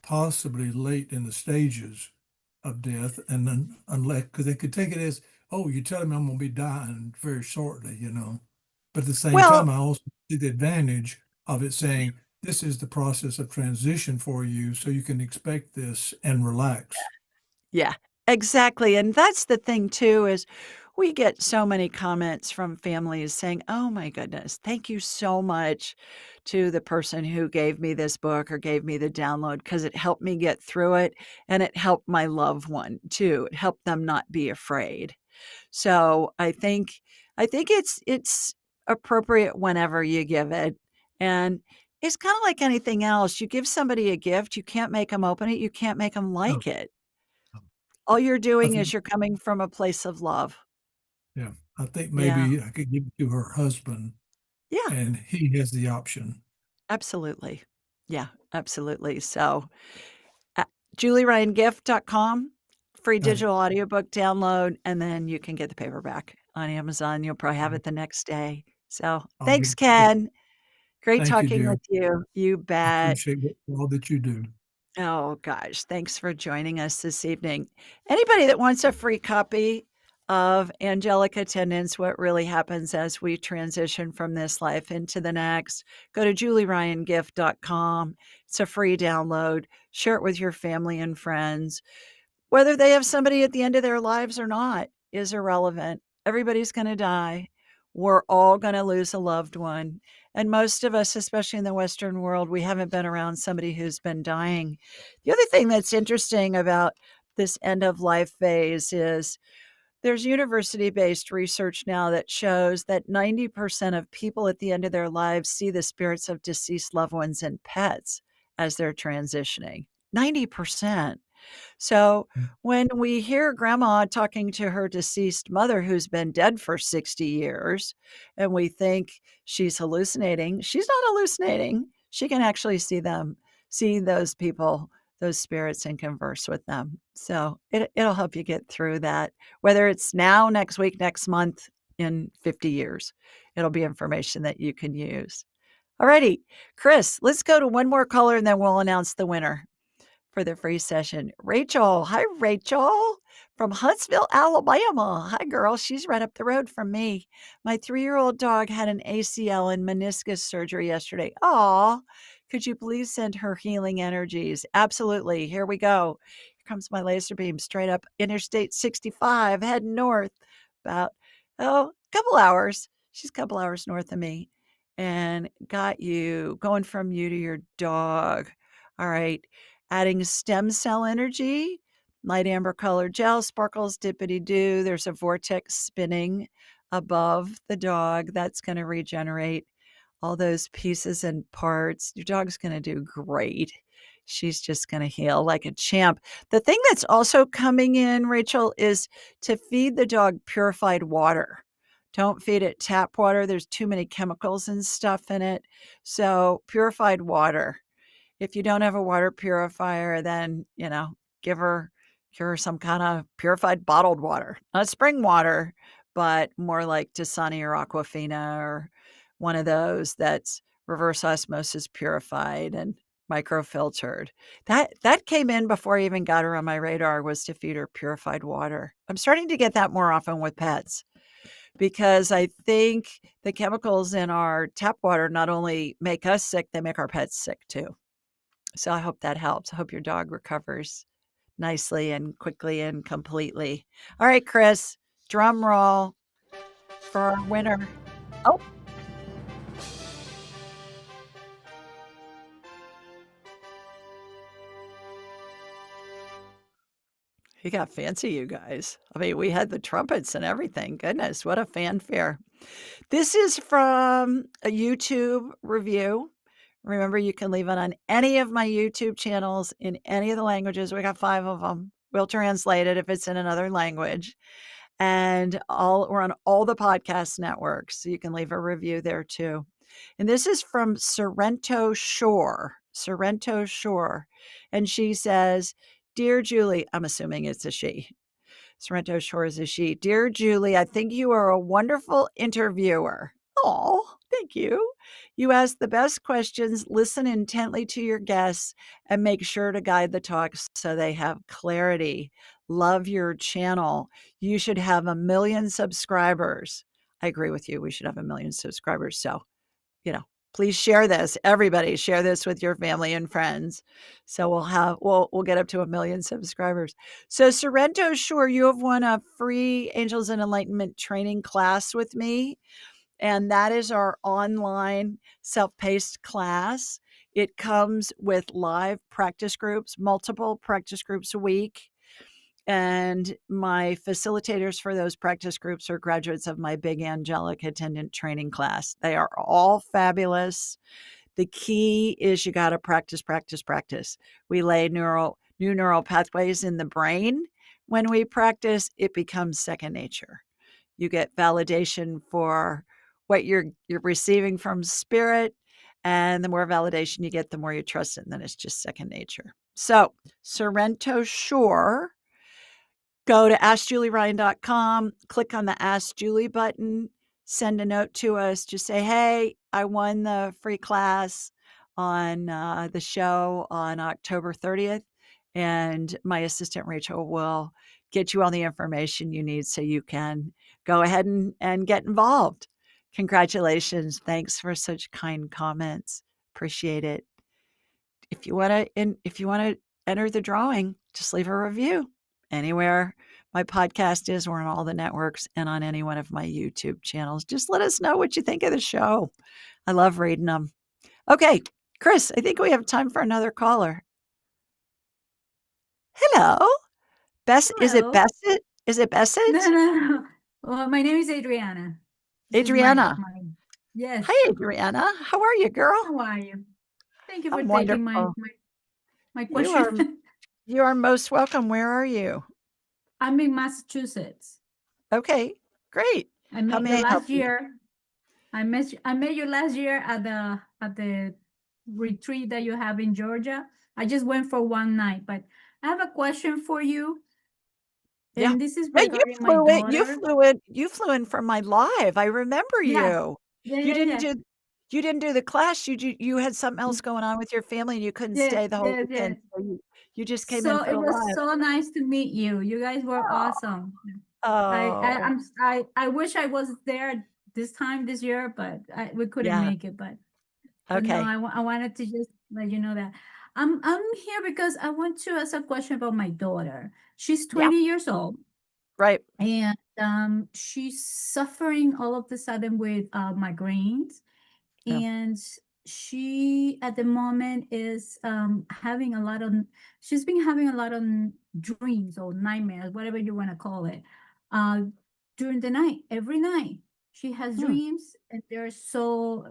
E: possibly late in the stages of death, and then unless because they could take it as, oh, you're telling me I'm going to be dying very shortly. But at the same
B: well,
E: time, I also see the advantage of it saying this is the process of transition for you, so you can expect this and relax.
B: yeah, exactly. And that's the thing too, is we get so many comments from families saying, "Oh my goodness, thank you so much to the person who gave me this book or gave me the download because it helped me get through it and it helped my loved one too. It helped them not be afraid." So I think it's appropriate whenever you give it. And it's kind of like anything else. You give somebody a gift, you can't make them open it, you can't make them
E: No,
B: like it.
E: no.
B: All you're
E: I
B: doing
E: think,
B: is you're coming from a place of love.
E: yeah, I think
B: Yeah.
E: maybe I could give it to her husband,
B: Yeah,
E: and he has the option.
B: absolutely. Yeah, absolutely. So, uh, julieryangift.com, free
E: Got it.
B: digital audiobook download, and then you can get the paperback on Amazon. You'll probably have it the next day. So,
E: I'll
B: thanks,
E: give it.
B: Ken. Great
E: Thank you,
B: talking
E: dear.
B: with you. You
E: I
B: bet.
E: appreciate all that you do.
B: Oh gosh, thanks for joining us this evening. Anybody that wants a free copy of Angelic Attendants, What Really Happens as We Transition from This Life into the Next, go to julieryangift.com. It's a free download. Share it with your family and friends. Whether they have somebody at the end of their lives or not is irrelevant. Everybody's going to die. We're all going to lose a loved one. And most of us, especially in the Western world, we haven't been around somebody who's been dying. The other thing that's interesting about this end of life phase is there's university-based research now that shows that 90% of people at the end of their lives see the spirits of deceased loved ones and pets as they're transitioning. 90%. So when we hear grandma talking to her deceased mother who's been dead for 60 years, and we think she's hallucinating, she's not hallucinating. She can actually see them, see those people, those spirits, and converse with them. So it'll help you get through that, whether it's now, next week, next month, in 50 years. It'll be information that you can use. Alrighty, Chris, let's go to one more caller and then we'll announce the winner for the free session. Rachel. Hi, Rachel from Huntsville, Alabama. Hi, girl. She's right up the road from me. My 3-year-old dog had an ACL and meniscus surgery yesterday. Aw, could you please send her healing energies? Absolutely. Here we go. Here comes my laser beam straight up Interstate 65, heading north about, a couple hours. She's a couple hours north of me and got you going from you to your dog. All right. Adding stem cell energy, light amber colored gel, sparkles, dippity doo. There's a vortex spinning above the dog. That's going to regenerate all those pieces and parts. Your dog's going to do great. She's just going to heal like a champ. The thing that's also coming in, Rachel, is to feed the dog purified water. Don't feed it tap water. There's too many chemicals and stuff in it. So purified water. If you don't have a water purifier, then, give her some kind of purified bottled water, not spring water, but more like Dasani or Aquafina or one of those that's reverse osmosis purified and microfiltered. That came in before I even got her on my radar, was to feed her purified water. I'm starting to get that more often with pets because I think the chemicals in our tap water not only make us sick, they make our pets sick too. So I hope that helps. I hope your dog recovers nicely and quickly and completely. All right, Chris, drum roll for our winner. Oh, he got fancy, you guys. I mean, we had the trumpets and everything. Goodness, what a fanfare. This is from a YouTube review. Remember, you can leave it on any of my YouTube channels in any of the languages. We got 5 of them. We'll translate it if it's in another language. And we're on all the podcast networks, so you can leave a review there too. And this is from Sorrento Shore. Sorrento Shore. And she says, "Dear Julie," I'm assuming it's a she. Sorrento Shore is a she. "Dear Julie, I think you are a wonderful interviewer." Oh, thank you. "You ask the best questions, listen intently to your guests, and make sure to guide the talks so they have clarity. Love your channel. You should have 1 million subscribers." I agree with you. We should have 1 million subscribers. So, please share this. Everybody share this with your family and friends. So we'll get up to 1 million subscribers. So Sorrento Shore, you have won a free Angels and Enlightenment training class with me. And that is our online self-paced class. It comes with live practice groups, multiple practice groups a week. And my facilitators for those practice groups are graduates of my big Angelic attendant training class. They are all fabulous. The key is you got to practice, practice, practice. We lay new neural pathways in the brain. When we practice, it becomes second nature. You get validation for what you're receiving from spirit. And the more validation you get, the more you trust it. And then it's just second nature. So Sorrento Shore, go to AskJulieRyan.com, click on the Ask Julie button, send a note to us. Just say, "Hey, I won the free class on the show on October 30th. And my assistant, Rachel, will get you all the information you need so you can go ahead and get involved." Congratulations. Thanks for such kind comments. Appreciate it. If you want to enter the drawing, just leave a review anywhere My podcast is, we're on all the networks and on any one of my YouTube channels. Just let us know what you think of the show. I love reading them. Okay, Chris, I think we have time for another caller. Hello. Is it
F: Hello.
B: Bassett? Is it
F: No,
B: Bassett?
F: no. Well, my name is Adriana. This is
B: Adriana.
F: Yes.
B: Hi, Adriana. How are you, girl?
F: How are you? Thank you for
B: I'm
F: taking
B: wonderful.
F: my
B: You are
F: question.
B: you are most welcome. Where are you?
F: I'm in Massachusetts.
B: Okay, great.
F: I
B: How
F: met
B: may
F: you
B: I help
F: last
B: you?
F: year. I met you last year at the retreat that you have in Georgia. I just went for one night, but I have a question for you.
B: Yeah.
F: And this is
B: Yeah,
F: regarding my daughter.
B: You flew in from my live. I remember
F: Yeah,
B: you.
F: yeah,
B: You
F: yeah,
B: didn't
F: yeah.
B: do you didn't do the class. You had something else going on with your family and you couldn't
F: Yes,
B: stay the whole
F: yes,
B: weekend.
F: yes.
B: So you just came in
F: So
B: for
F: it
B: the
F: was
B: live.
F: so nice to meet you. You guys were awesome.
B: Oh,
F: I wish I was there this year, but we couldn't
B: yeah.
F: make it. But no,
B: Okay.
F: I wanted to just let you know that I'm here because I want to ask a question about my daughter. She's
B: Yeah,
F: 20 years old,
B: right.
F: and she's suffering all of a sudden with migraines,
B: Yeah.
F: and she at the moment is having a lot of she's been having a lot of dreams or nightmares, whatever you want to call it, uh during the night. Every night she has
B: Hmm.
F: dreams, and they're so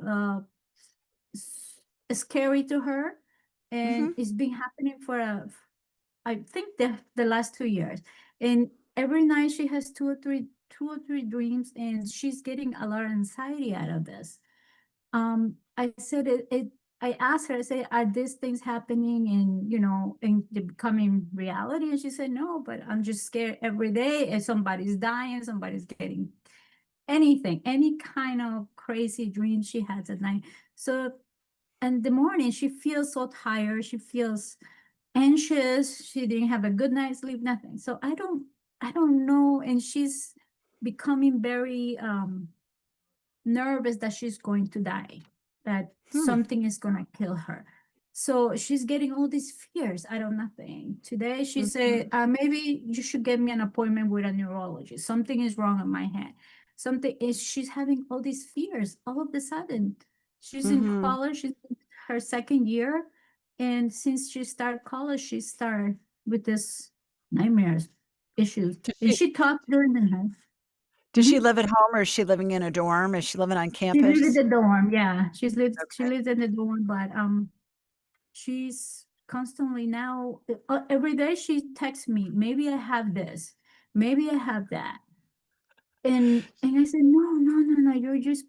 F: scary to her,
B: Mhm.
F: and it's been happening for I think the last 2 years. And every night she has two or three dreams, and she's getting a lot of anxiety out of this. I said I asked her, I said, are these things happening and they're becoming reality? And she said, no, but I'm just scared every day. And somebody's dying, somebody's getting anything, any kind of crazy dream she has at night. So in the morning, she feels so tired. She feels anxious. She didn't have a good night's sleep, nothing. So I don't know. And she's becoming very nervous that she's going to die, that
B: Hmm.
F: something is going to kill her. So she's getting all these fears out of nothing. Today she said, maybe you should get me an appointment with a neurologist. Something is wrong in my head. Something is, she's having all these fears all of a sudden. She's in
B: Mhm.
F: college, she's in her second year. And since she started college, she started with this nightmares issues.
B: Does
F: And
B: she
F: she talked during the night.
B: does she
F: Mhm.
B: live at home or is she living in a dorm? Is she living on
F: She lives in
B: campus?
F: the dorm. Yeah, she
B: Okay.
F: lives in the dorm, but she's constantly now. Every day she texts me. Maybe I have this. Maybe I have that. And I said, no, no, no, no. You're just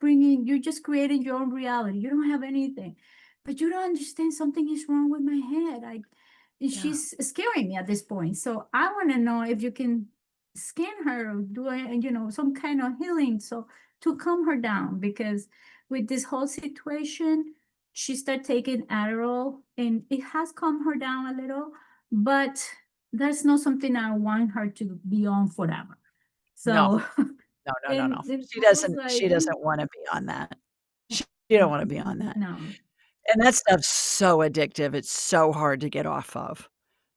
F: creating your own reality. You don't have anything, but you don't understand. Something is wrong with my head. And
B: Yeah.
F: she's scaring me at this point. So I want to know if you can scan her or do some kind of healing, so to calm her down, because with this whole situation, she started taking Adderall, and it has calmed her down a little, but that's not something I want her to be on forever.
B: No.
F: So
B: No, no, no, no.
F: and then
B: She
F: I was
B: doesn't
F: like,
B: she doesn't wanna be on that. She don't wanna be on that.
F: no.
B: And that stuff's so addictive, it's so hard to get off of.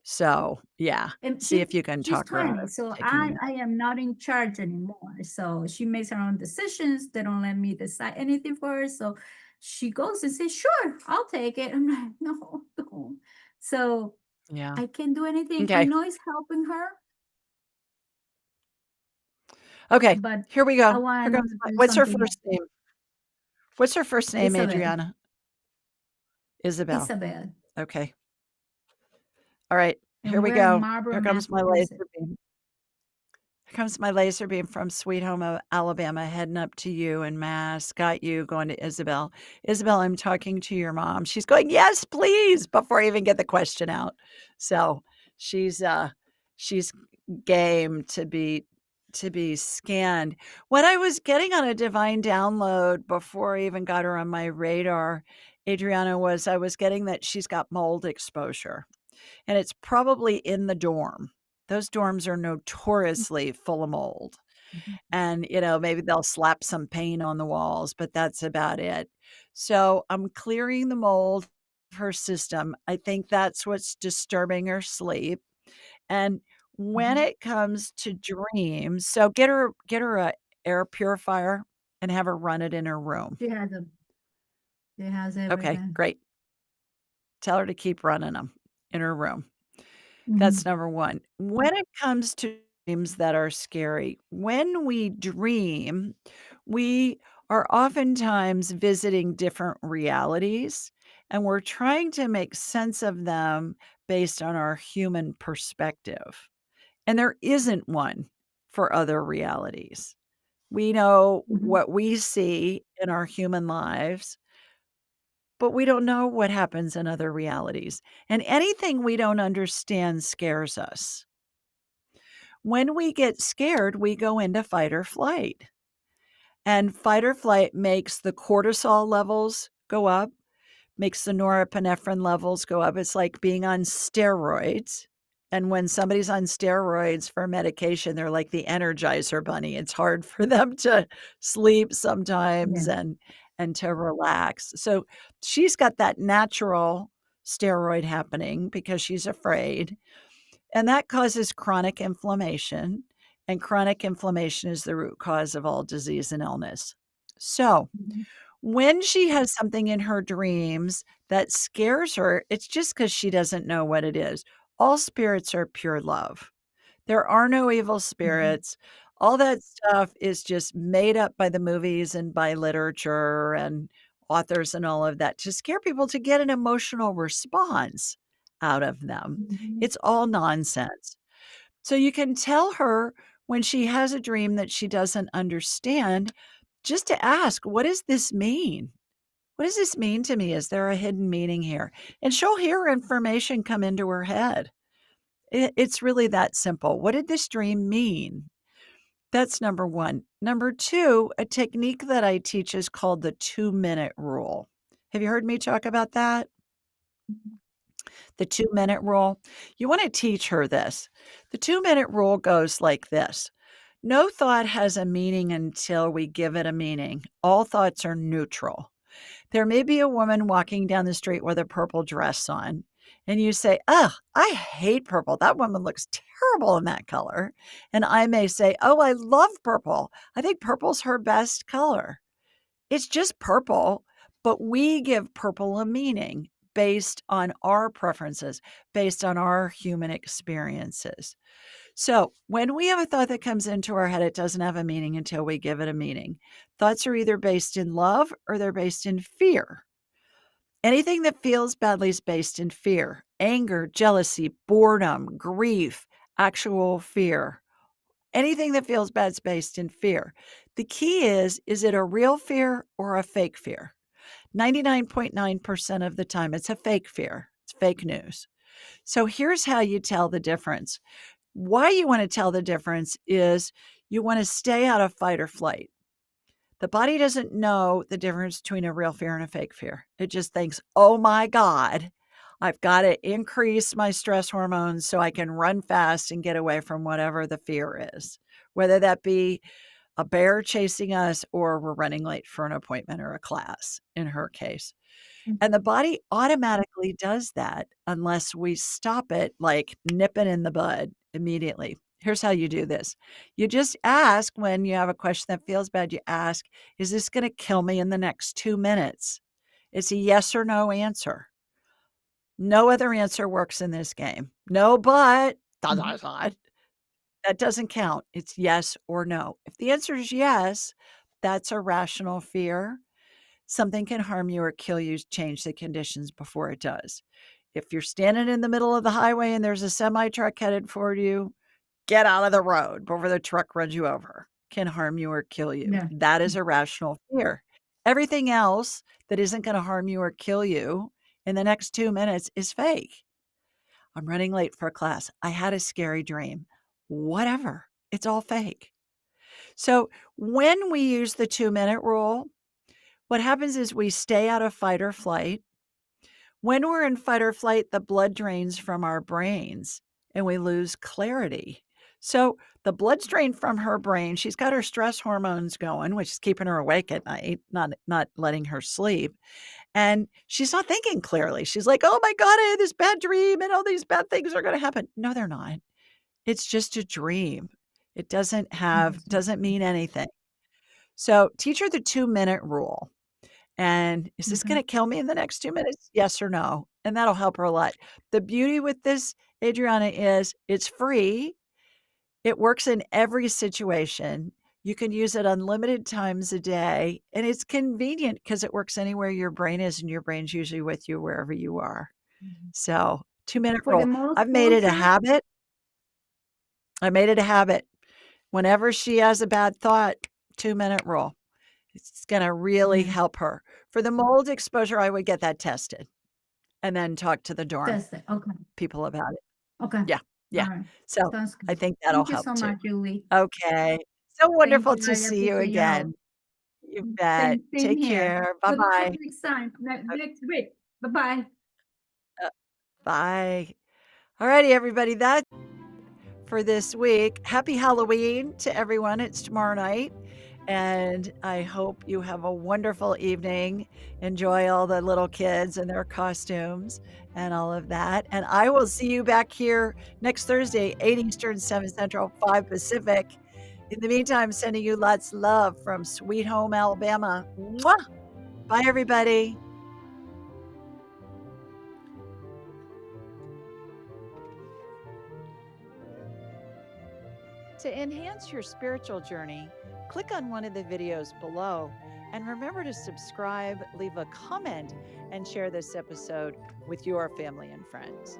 B: So, yeah,
F: And
B: see if you can
F: she's
B: talk her out
F: 20,
B: of
F: so
B: taking
F: I
B: that.
F: am not in charge anymore. So she makes her own decisions. They don't let me decide anything for her. So she goes and says, sure, I'll take it. I'm like, no, don't. So
B: Yeah.
F: I can't do anything. I
B: Okay.
F: know it's helping her,
B: Okay,
F: but
B: here we
F: I
B: go. Here
F: want
B: comes
F: to
B: my
F: do
B: what's her
F: something else.
B: first name? What's her first name,
F: Isabel,
B: Adriana? Isabel.
F: Isabel,
B: Okay. All right, here
F: and
B: we
F: we're in
B: go.
F: Marlboro,
B: Here comes my laser
F: Massachusetts.
B: beam. Here comes my laser beam from Sweet Home, Alabama, heading up to you in Mass. Got you going to Isabel. Isabel, I'm talking to your mom. She's going, yes, please, before I even get the question out. So she's game to be scanned. What I was getting on a divine download before I even got her on my radar, Adriana, was I was getting that she's got mold exposure. And it's probably in the dorm. Those dorms are notoriously full of mold. And, maybe they'll slap some paint on the walls, but that's about it. So I'm clearing the mold of her system. I think that's what's disturbing her sleep. And When it comes to dreams, so get her a air purifier and have her run it in her room.
F: She has
B: Okay,
F: everything.
B: great. Tell her to keep running them in her room.
F: Mhm.
B: That's number 1. When it comes to dreams that are scary, when we dream, we are oftentimes visiting different realities, and we're trying to make sense of them based on our human perspective. And there isn't one for other realities. We know
F: Mhm.
B: what we see in our human lives, but we don't know what happens in other realities. And anything we don't understand scares us. When we get scared, we go into fight or flight. And fight or flight makes the cortisol levels go up, makes the norepinephrine levels go up. It's like being on steroids. And when somebody's on steroids for medication, they're like the Energizer bunny. It's hard for them to sleep sometimes
F: Yeah.
B: and to relax. So she's got that natural steroid happening because she's afraid. And that causes chronic inflammation. And chronic inflammation is the root cause of all disease and illness. So
F: Mhm.
B: when she has something in her dreams that scares her, it's just because she doesn't know what it is. All spirits are pure love. There are no evil
F: Mhm.
B: spirits. All that stuff is just made up by the movies and by literature and authors and all of that to scare people to get an emotional response out of them.
F: Mhm.
B: It's all nonsense. So you can tell her when she has a dream that she doesn't understand, just to ask, what does this mean? What does this mean to me? Is there a hidden meaning here? And she'll hear information come into her head. It's really that simple. What did this dream mean? That's number 1. Number 2, a technique that I teach is called the 2-minute rule. Have you heard me talk about that?
F: Mhm.
B: The 2-minute rule? You want to teach her this. The 2-minute rule goes like this. No thought has a meaning until we give it a meaning. All thoughts are neutral. There may be a woman walking down the street with a purple dress on, and you say, "Ugh, I hate purple. That woman looks terrible in that color." And I may say, "Oh, I love purple. I think purple's her best color." It's just purple, but we give purple a meaning based on our preferences, based on our human experiences. So when we have a thought that comes into our head, it doesn't have a meaning until we give it a meaning. Thoughts are either based in love or they're based in fear. Anything that feels badly is based in fear, anger, jealousy, boredom, grief, actual fear. Anything that feels bad is based in fear. The key is it a real fear or a fake fear? 99.9% of the time, it's a fake fear. It's fake news. So here's how you tell the difference. Why you want to tell the difference is you want to stay out of fight or flight. The body doesn't know the difference between a real fear and a fake fear. It just thinks, oh my God, I've got to increase my stress hormones so I can run fast and get away from whatever the fear is, whether that be a bear chasing us or we're running late for an appointment or a class in her case. And the
F: Mhm.
B: body automatically does that unless we stop it, like nip it in the bud immediately. Here's how you do this. You just ask when you have a question that feels bad, you ask, is this going to kill me in the next 2 minutes? It's a yes or no answer. No other answer works in this game. No, but
F: Mhm.
B: that doesn't count. It's yes or no. If the answer is yes, that's a rational fear. Something can harm you or kill you, change the conditions before it does. If you're standing in the middle of the highway and there's a semi truck headed for you, get out of the road before the truck runs you over. Can harm you or kill you.
F: Yeah.
B: That is a rational fear. Everything else that isn't going to harm you or kill you in the next 2 minutes is fake. I'm running late for a class. I had a scary dream. Whatever. It's all fake. So when we use the 2-minute rule, what happens is we stay out of fight or flight. When we're in fight or flight, the blood drains from our brains and we lose clarity. So the blood's drained from her brain. She's got her stress hormones going, which is keeping her awake at night, not letting her sleep. And she's not thinking clearly. She's like, oh my God, I had this bad dream and all these bad things are going to happen. No, they're not. It's just a dream. It doesn't
F: Understood.
B: mean anything. So teach her the 2-minute rule. And is this
F: Okay.
B: going to kill me in the next 2 minutes? Yes or no? And that'll help her a lot. The beauty with this, Adriana, is it's free. It works in every situation. You can use it unlimited times a day, and it's convenient because it works anywhere your brain is, and your brain's usually with you wherever you are.
F: Mhm.
B: So 2-minute
F: For the
B: rule.
F: more
B: I've made it a
F: exposure,
B: habit. I made it a habit. Whenever she has a bad thought, 2-minute rule. It's going to really
F: yeah,
B: help her. For the mold exposure, I would get that tested and then talk to the dorm
F: that's it. Okay.
B: people about it.
F: Okay.
B: Yeah. Yeah.
F: All right.
B: So
F: Sounds
B: I
F: good.
B: think that'll
F: Thank you
B: help
F: so
B: too.
F: much, Julie.
B: Okay. So
F: Thank
B: wonderful
F: you.
B: to
F: I
B: see you
F: appreciate your help.
B: again. You bet.
F: Same
B: Take
F: here.
B: care.
F: Good luck
B: Bye-bye.
F: next time, next week. Bye-bye.
B: Bye. All righty, everybody. That's for this week. Happy Halloween to everyone. It's tomorrow night. And I hope you have a wonderful evening. Enjoy all the little kids and their costumes and all of that. And I will see you back here next Thursday, 8 Eastern, 7 Central, 5 Pacific. In the meantime, sending you lots of love from Sweet Home, Alabama. Mwah! Bye, everybody. To enhance your spiritual journey, click on one of the videos below and remember to subscribe, leave a comment, and share this episode with your family and friends.